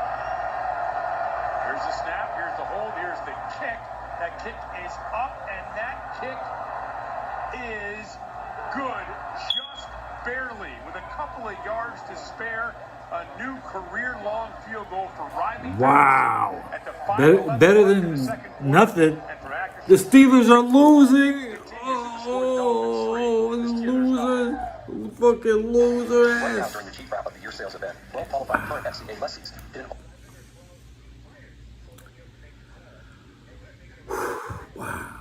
Here's the snap, here's the hold, here's the kick. That kick is up, and that kick is good, just barely, with a couple of yards to spare. A new career-long field goal for Riley. Wow. Better than nothing. The Steelers are losing. Oh, losers. Fucking loser ass. Right now during the chief wrap of the year sales event, well-qualified current FCA lessees didn't. Wow.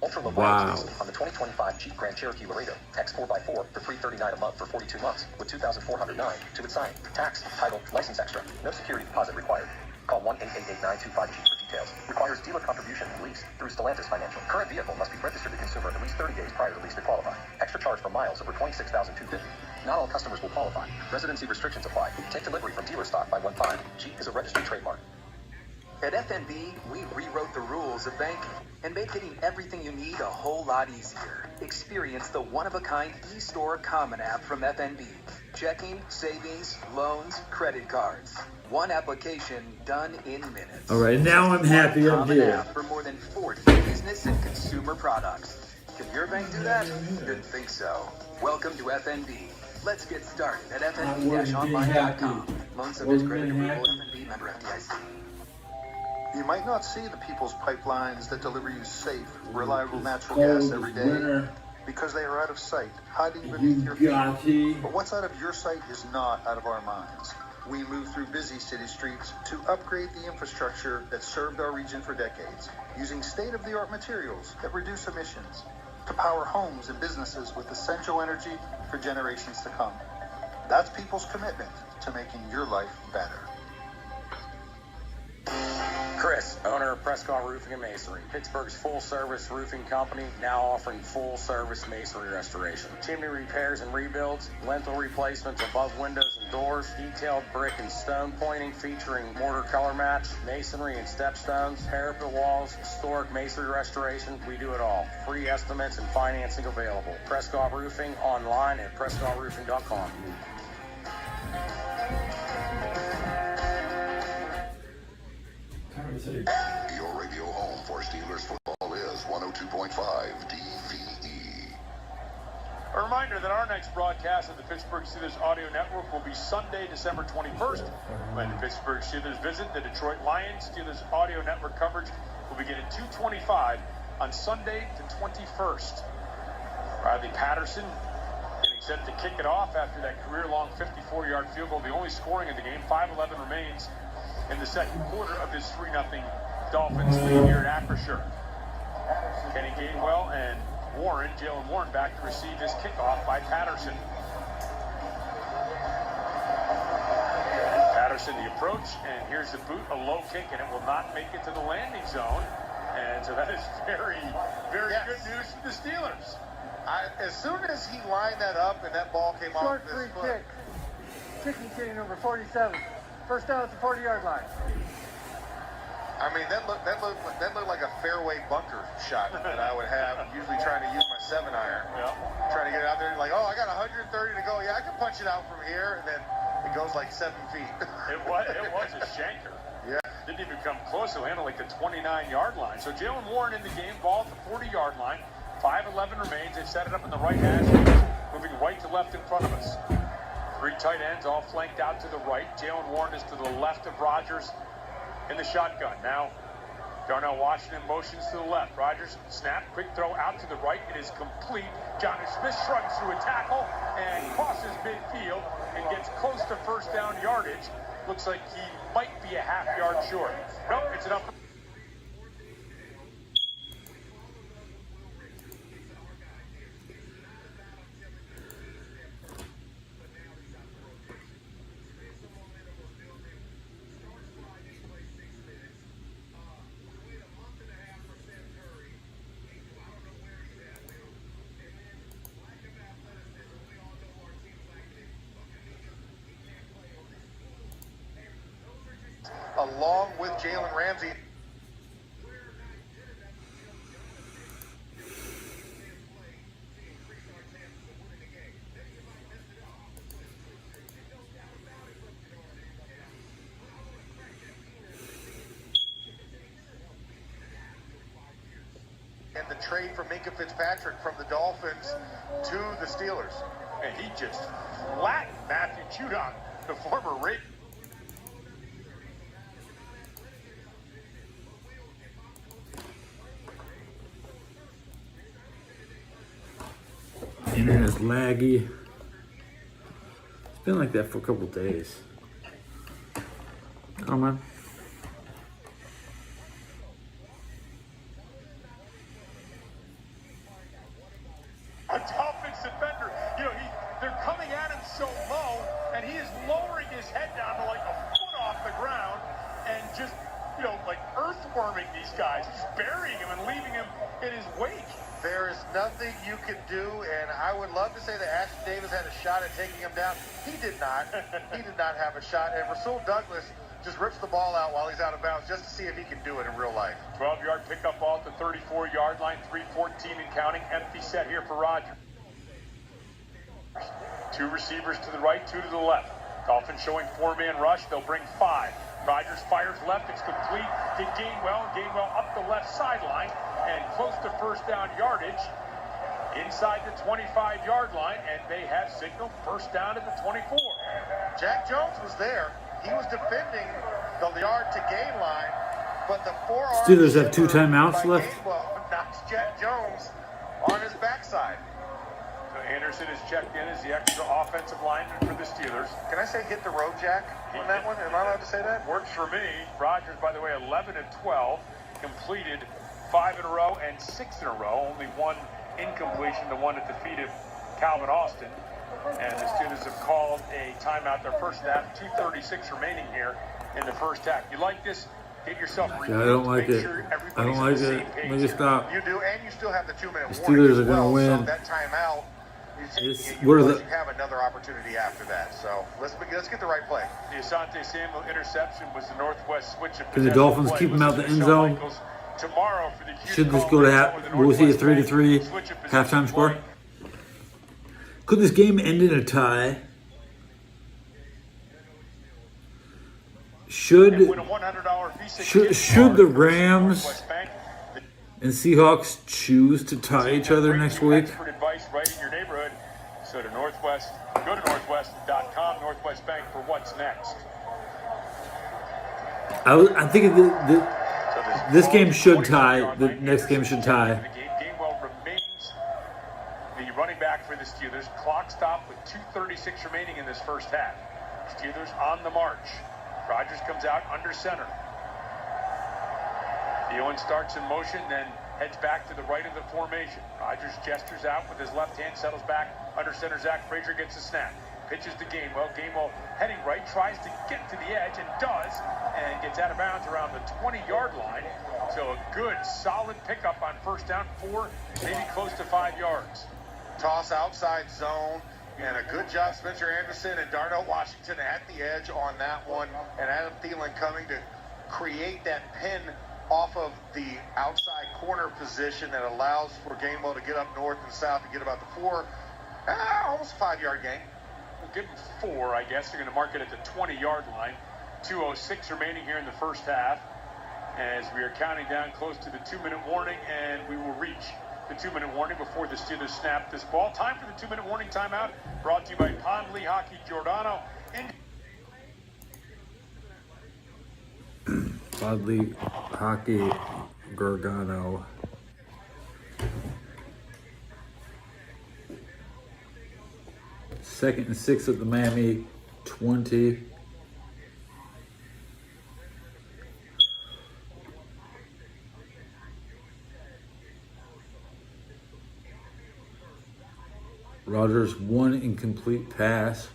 Ultra-low mileage on the 2025 Jeep Grand Cherokee Laredo. Tax 4x4 for $339 a month for 42 months with $2,409 to its sign. Tax, title, license extra. No security deposit required. Call 1-888-925-Jeep for details. Requires dealer contribution and lease through Stellantis Financial. Current vehicle must be registered to consumer at least 30 days prior to lease to qualify. Extra charge for miles over 26,250. Not all customers will qualify. Residency restrictions apply. Take delivery from dealer stock by 1/5. Jeep is a registered trademark. At FNB, we rewrote the rules of banking and made getting everything you need a whole lot easier. Experience the one-of-a-kind eStore Common app from FNB. Checking, savings, loans, credit cards. One application done in minutes. All right, now I'm happy I'm Common here. app for more than 40 business and consumer products. Can your bank do that? Didn't think so. Welcome to FNB. Let's get started at fnb-online.com. Loan subject credit approval. FNB member FDIC. You might not see the people's pipelines that deliver you safe, reliable natural gas every day because they are out of sight, hiding beneath your feet. But what's out of your sight is not out of our minds. We move through busy city streets to upgrade the infrastructure that served our region for decades, using state-of-the-art materials that reduce emissions, to power homes and businesses with essential energy for generations to come. That's people's commitment to making your life better. Chris, owner of Prescott Roofing and Masonry, Pittsburgh's full-service roofing company, now offering full-service masonry restoration. Chimney repairs and rebuilds, lintel replacements above windows and doors, detailed brick and stone pointing featuring mortar color match, masonry and stepstones, parapet walls, historic masonry restoration. We do it all. Free estimates and financing available. Prescott Roofing online at prescottroofing.com. Shit. Your radio home for Steelers football is 102.5 DVE. A reminder that our next broadcast of the Pittsburgh Steelers Audio Network will be Sunday, December 21st, when the Pittsburgh Steelers visit the Detroit Lions. Steelers Audio Network coverage will begin at 2:25 on Sunday, the 21st. Riley Patterson getting set to kick it off after that career-long 54-yard field goal, the only scoring in the game. 5:11 remains in the second quarter of this 3-0 Dolphins lead here at Acrisure. Kenny Gainwell and Jalen Warren back to receive this kickoff by Patterson. Patterson the approach, and here's the boot, a low kick, and it will not make it to the landing zone. And so that is very, very good news for the Steelers. As soon as he lined that up and that ball came Short off his free foot. kick. Kicking chain number 47. First down at the 40-yard line. I mean, that looked like a fairway bunker shot that I would have, usually trying to use my 7-iron. Yeah. Trying to get it out there, like, oh, I got 130 to go. Yeah, I can punch it out from here, and then it goes like 7 feet. It was a shanker. Yeah. Didn't even come close. He'll handle like the 29-yard line. So Jalen Warren in the game, ball at the 40-yard line. 5:11 remains. They set it up in the right hash, moving right to left in front of us. 3 tight ends all flanked out to the right. Jalen Warren is to the left of Rodgers in the shotgun. Now, Darnell Washington motions to the left. Rodgers snap, quick throw out to the right. It is complete. Johnny Smith shrugs through a tackle and crosses midfield and gets close to first down yardage. Looks like he might be a half yard short. Nope, it's enough. Along with Jalen Ramsey. And the trade for Minkah Fitzpatrick from the Dolphins to the Steelers. And he just flattened Matthew Judon, the former Raven. Internet's laggy. It's been like that for a couple days. Come on. A Dolphins defender, they're coming at him so low, and he is lowering his head down to like a foot off the ground, and just, like earthworming these guys, just burying him and leaving him in his wake. There is nothing you can do, and I would love to say that Ashton Davis had a shot at taking him down. He did not. He did not have a shot, and Rasul Douglas just rips the ball out while he's out of bounds just to see if he can do it in real life. 12-yard pickup ball at the 34-yard line, 3:14 and counting. Empty set here for Rodgers. 2 receivers to the right, 2 to the left. Dolphins showing 4-man rush. They'll bring 5. Rodgers fires left. It's complete to Gainwell. Gainwell up the left sideline and close to first down yardage inside the 25-yard line, and they have signaled first down at the 24. Jack Jones was there. He was defending the yard to gain line, but the forearm Steelers have 2 timeouts left. Knocks Jack Jones on his backside. So Anderson is checked in as the extra offensive lineman for the Steelers. Can I say hit the road, Jack, on that one? Am I allowed to say that? Works for me. Rodgers, by the way, 11 of 12, completed 5 in a row and 6 in a row. Only 1 incompletion, the one that defeated Calvin Austin. And the Steelers have called a timeout, their first half, 2:36 remaining here in the first half. You like this? Get yourself removed. Yeah, I don't like it. Sure I don't like it. Let me stop. You do, and you still have the 2-minute The warning Steelers as are going to well, win. So that timeout, What you have another opportunity after that. So let's get the right play. The Asante Samuel interception was the Northwest switch of Can the possession Dolphins play. keep him out the Listen to end Shawn zone? Michaels tomorrow for the Q Should this call go to breakdown with the will we see a Northwest 3-3 switch of possession halftime score? play. Could this game end in a tie? Should and win a $100 Visa gift should card the from Rams Northwest Bank. and Seahawks choose to tie each other next week? Expert advice right in your neighborhood. So to Northwest, go to northwest.com, Northwest Bank for what's next. I think this game should tie. The next game should tie. Gainwell remains the running back for the Steelers. Clock stop with 2:36 remaining in this first half. Steelers on the march. Rodgers comes out under center. Thielen starts in motion, then heads back to the right of the formation. Rodgers gestures out with his left hand, settles back under center. Zach Frazier gets the snap. Pitches to Gainwell. Gainwell heading right, tries to get to the edge and does, and gets out of bounds around the 20-yard line. So a good, solid pickup on first down, 4, maybe close to 5 yards. Toss outside zone, and a good job, Spencer Anderson and Darnell Washington at the edge on that one, and Adam Thielen coming to create that pin off of the outside corner position that allows for Gainwell to get up north and south to get about the almost 5-yard gain. We'll give him 4, I guess. You're going to mark it at the 20-yard line. 2:06 remaining here in the first half as we are counting down close to the 2-minute warning, and we will reach the 2-minute warning before the Steelers snap this ball. Time for the 2-minute warning timeout, brought to you by Pondley Hockey Giordano. Pondley Hockey Giordano. Second and 6 at the Miami 20. Rodgers, 1 incomplete pass.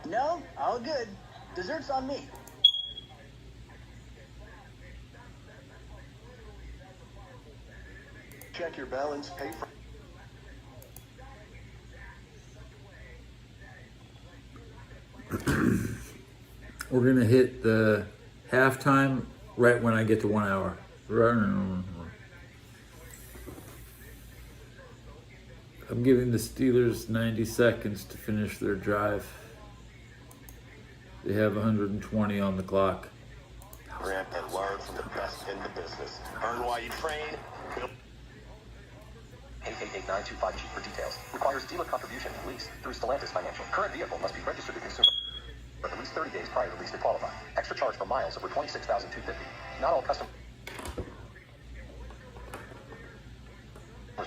No, all good. Dessert's on me. Check your balance, pay for... We're going to hit the halftime right when I get to 1 hour. I'm giving the Steelers 90 seconds to finish their drive. They have 120 on the clock. Grant and learn from the best in the business. Earn while you train. 888-925-G for details. Requires dealer contribution and lease through Stellantis Financial. Current vehicle must be registered to consumer for at least 30 days prior to lease to qualify. Extra charge for miles over 26,250. Not all customers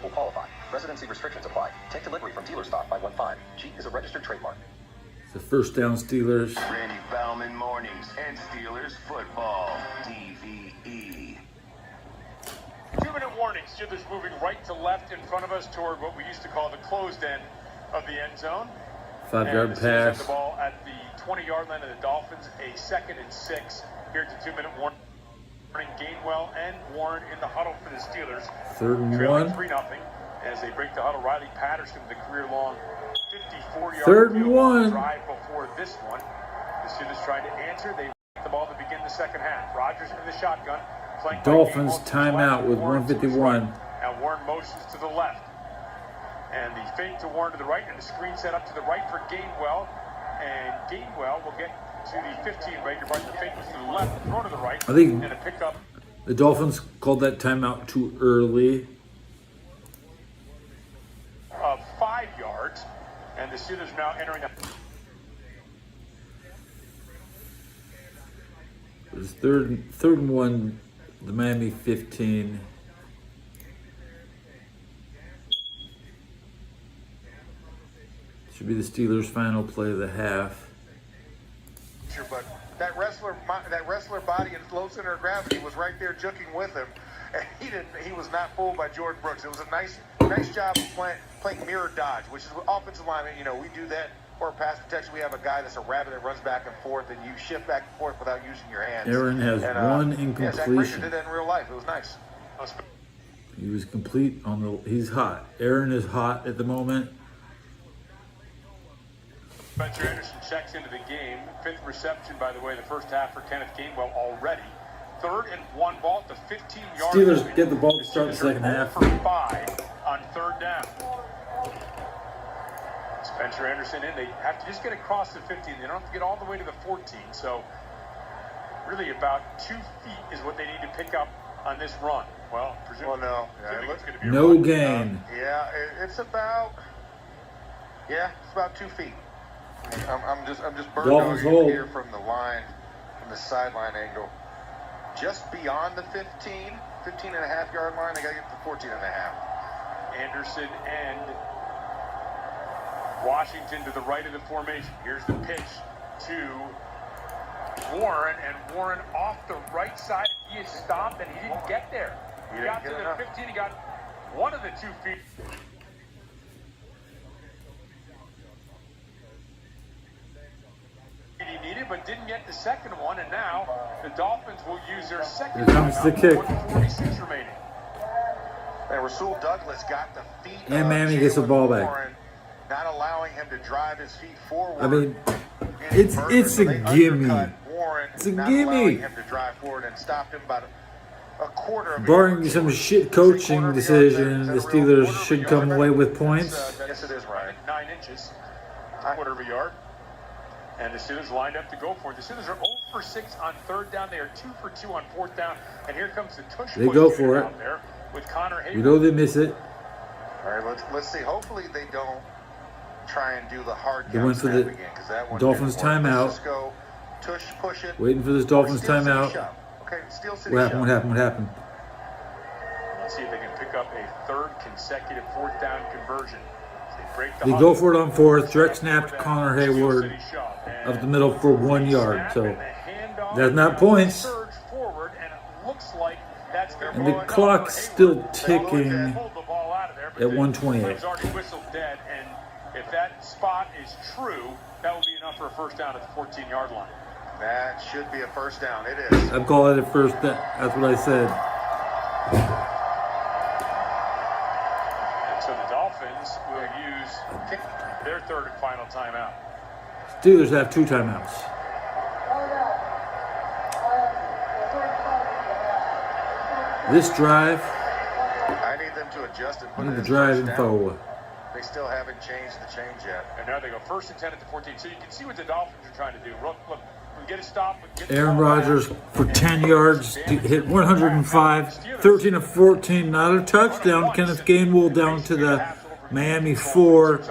will qualify. Residency restrictions apply. Take delivery from dealer stock by 1/5. Jeep is a registered trademark. It's the first down Steelers. Randy Bauman mornings and Steelers football. DVE. 2-minute warning. Steelers moving right to left in front of us toward what we used to call the closed end of the end zone. 5-yard And the Steelers have pass. the ball at the 20-yard line of the Dolphins. A 2nd and 6 here at the 2-minute warning. Gainwell and Warren in the huddle for the Steelers. 3rd and Trailing 1. 3-0 as they break the huddle. Riley Patterson, the career-long 54-yard 3rd and 1. drive before this one. The Steelers trying to answer. They the ball to begin the second half. Rodgers in the shotgun. Dolphins timeout with 1:51. And Warren motions to the left. And the fake to Warren to the right, and the screen set up to the right for Gainwell. And Gainwell will get to the 15 right. You're right, the fake was to the left, throw to the right, I think and a pickup. the Dolphins called that timeout too early. Of 5 yards, and the Steelers now entering a... It was third and 1, the Miami 15. Should be the Steelers' final play of the half. But that wrestler body and low center of gravity was right there juking with him, and he was not fooled by Jordan Brooks. It was a nice job of playing mirror dodge, which is what offensive linemen, we do that or pass protection, we have a guy that's a rabbit that runs back and forth, and you shift back and forth without using your hands. Aaron has one Yeah, Zach Frazier incompletion. did that in real life. It was nice. He was complete on the. He's hot. Aaron is hot at the moment. Spencer Anderson checks into the game. 5th reception, by the way, the first half for Kenneth Gainwell already. 3rd and 1 ball at the 15-yard line. Steelers get the ball to start the second half. For 5 on 3rd down. Spencer Anderson in. They have to just get across the 15. They don't have to get all the way to the 14. So really about 2 feet is what they need to pick up on this run. Well, presumably, no. Yeah, it's going to be a No run. gain. It's about 2 feet. I'm just bird Dolphins dogging hold. here from the line, from the sideline angle. Just beyond the 15 and a half yard line, they got to get to the 14 and a half. Anderson and Washington to the right of the formation. Here's the pitch to Warren, and Warren off the right side. He is stopped, and he didn't get there. He got to the 15. He got one of the 2 feet. He needed, but didn't get the second one, and now the Dolphins will use their second Here comes the kick. 46 remaining. And Rasul Douglas got the feet. And Miami gets the ball back. Warren, not allowing him to drive his feet forward. I mean, it's a gimme. Warren, It's a not allowing gimme. him to drive forward and stopped him about a quarter of a Barring yard. some shit coaching decision, the Steelers should come away with points. Yes, it is, Ryan. 9 inches, quarter of a yard. And the Steelers lined up to go for it. The Steelers are 0 for 6 on 3rd down. They are 2 for 2 on 4th down. And here comes the tush. They go for it. Out there with Connor Hayward. You know they miss it. All right, let's see. Hopefully they don't try and do the hard They went for snap the again, 'cause that one Dolphins didn't work. timeout. Let's just go tush, push it. Waiting for this Dolphins Steel City timeout. shove. Okay, Steel City What happened? shove. What happened? Let's see if they can pick up a 3rd consecutive 4th down conversion. They break the They huddle. go for it on 4th. Direct snap to Connor Hayward City shove. up the middle for 1 yard. So that's not points. Surge forward, and it looks like that's their And the ball. clock's still They ticking pulled the ball out of there, but at the 1:28. play's already whistled dead, and if that spot is true, that will be enough for a first down at the 14-yard line. That should be a first down. It is. I'm calling it first. That's what I said. And so the Dolphins will use their 3rd and final timeout. Steelers have 2 timeouts. This drive, I need them to adjust and put need it the as drive first down. info. They still haven't changed the change yet. And now they go 1st and 10 at the 14. So you can see what the Dolphins are trying to do. Look, we get a stop. We get the Aaron ball back. Rodgers for 10 yards, hit 105, 13 of 14, not a touchdown. Kenneth Gainwell down to the Miami 4.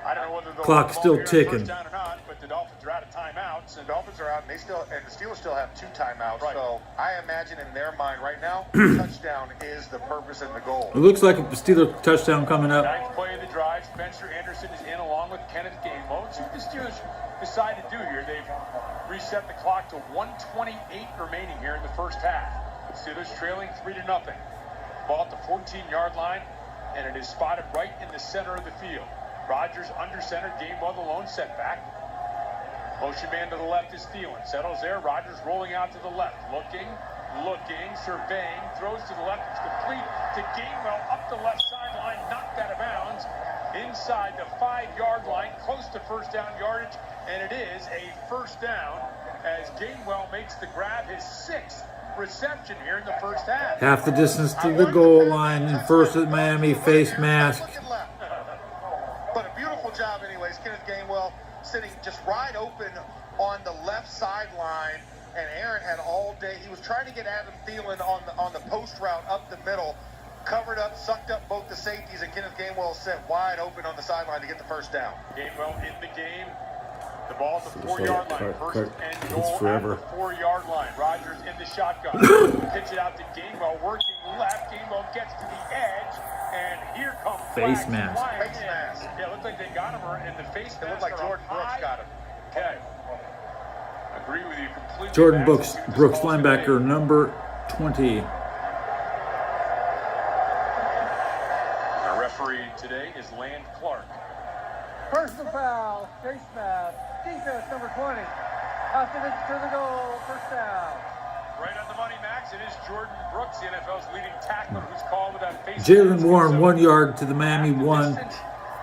I don't know whether they'll Clock call still here on ticking. first down or not, but the Dolphins are out of timeouts. The Dolphins are out, and the Steelers still have 2 timeouts. Right. So I imagine in their mind right now, touchdown is the purpose and the goal. It looks like a Steeler touchdown coming up. 9th play of the drive. Spencer Anderson is in along with Kenneth Gainwell. See what the Steelers decide to do here. They've reset the clock to 1:28 remaining here in the first half. The Steelers trailing 3-0. Ball at the 14-yard line, and it is spotted right in the center of the field. Rodgers under center, Gainwell the lone setback. Motion man to the left is Thielen. Settles there. Rodgers rolling out to the left. Looking, surveying. Throws to the left. It's complete to Gainwell up the left sideline. Knocked out of bounds. Inside the 5-yard line. Close to first down yardage. And it is a first down as Gainwell makes the grab. His 6th reception here in the first half. Half the distance to the goal line, and first at Miami, face mask. But a beautiful job anyways. Kenneth Gainwell sitting just right open on the left sideline, and Aaron had all day. He was trying to get Adam Thielen on the post route up the middle, covered up, sucked up both the safeties, and Kenneth Gainwell set wide open on the sideline to get the first down. Gainwell in the game. The ball at the 4-yard line. First and goal It's forever. at the 4-yard line. Rodgers in the shotgun. Pitch it out to Gainwell, working left. Gainwell gets to the edge, and here comes Face flags mask. flying Face in. mask. Yeah, it looked like they got him, and the face mask. It looked like are Jordan up Brooks high. got him. Okay. Agree with you completely. Jordan Max. Brooks, See what this Brooks call's linebacker, gonna be. number 20. Our referee today is Land Clark. Personal foul. backs, it is Jordan Brooks, the NFL's leading tackler, who's called with that face. Jalen Warren, 1 yard to the Miami 1.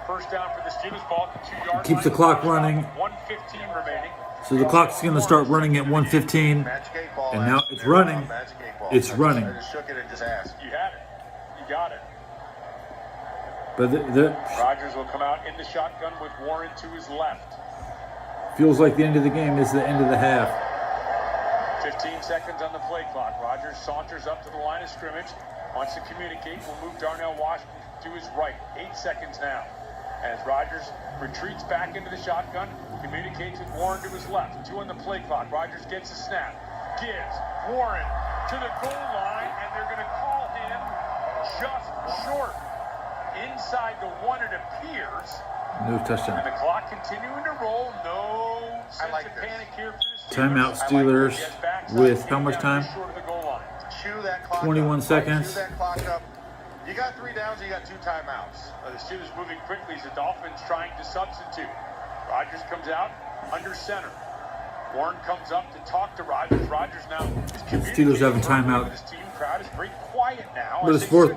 First down for the Steelers, ball at the 2-yard Keeps the line. clock running. 1:15 remaining. So the clock's going to start running at 1:15. And now it's running. It's running. I just shook it and just asked. You had it. You got it. But Rodgers will come out in the shotgun with Warren to his left. feels like the end of the game is the end of the half. 15 seconds on the play clock. Rodgers saunters up to the line of scrimmage. Wants to communicate. Will move Darnell Washington to his right. 8 seconds now. As Rodgers retreats back into the shotgun, communicates with Warren to his left. 2 on the play clock. Rodgers gets a snap. Gives Warren to the goal line, and they're going to call him just short. Inside the 1, it appears. No touchdown. And the clock continuing to roll. No sense of panic here for the Steelers. Timeout Steelers with how much time? Chew that clock 21 up. seconds. Chew that clock up. You got 3 downs, you got 2 timeouts. The Steelers moving quickly as the Dolphins trying to substitute. Rodgers comes out under center. Warren comes up to talk to Rodgers. Rodgers now is Steelers have a timeout. His team crowd is very quiet now. But it's fourth.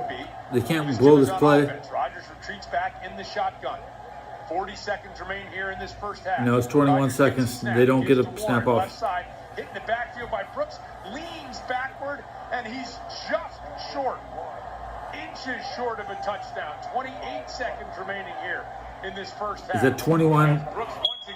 They can't blow this play. Rodgers retreats back in the shotgun. 40 seconds remain here in this first half. No, it's 21 seconds. They don't get a snap off. Left side, hitting the backfield by Brooks, leans backward, and he's just short. Inches short of a touchdown. 28 seconds remaining here in this first half. Is that 21?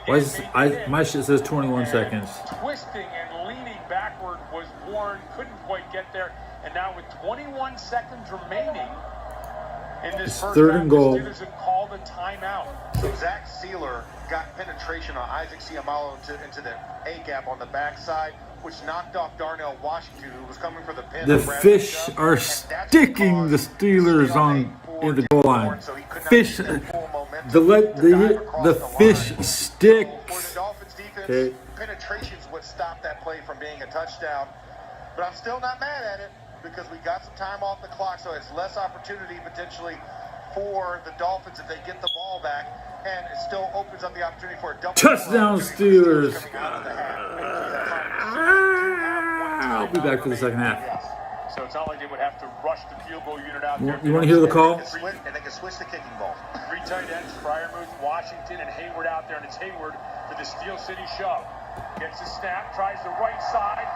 Why is this, my shit says 21 seconds. Twisting and leaning backward was Warren. Couldn't quite get there. And now with 21 seconds remaining in this It's first third half, and goal. the Steelers have called a timeout. So Zach Sealer got penetration on Isaac Seumalo into the A-gap on the backside, which knocked off Darnell Washington, who was coming for the pin. The fish are sticking the Steelers in the goal line. Fish, the fish sticks. Okay. Penetration is what stopped that play from being a touchdown. But I'm still not mad at it because we got some time off the clock, so it's less opportunity potentially for the Dolphins if they get the ball back, and it still opens up the opportunity for a double Touchdown Steelers. I'll be back for the second half. So it's not like they would have to rush the field goal unit out there. You want to hear the call? And they can switch the kicking ball. 3 tight ends, Freiermuth, Washington, and Hayward out there, and it's Hayward for the Steel City shove. Gets the snap, tries the right side,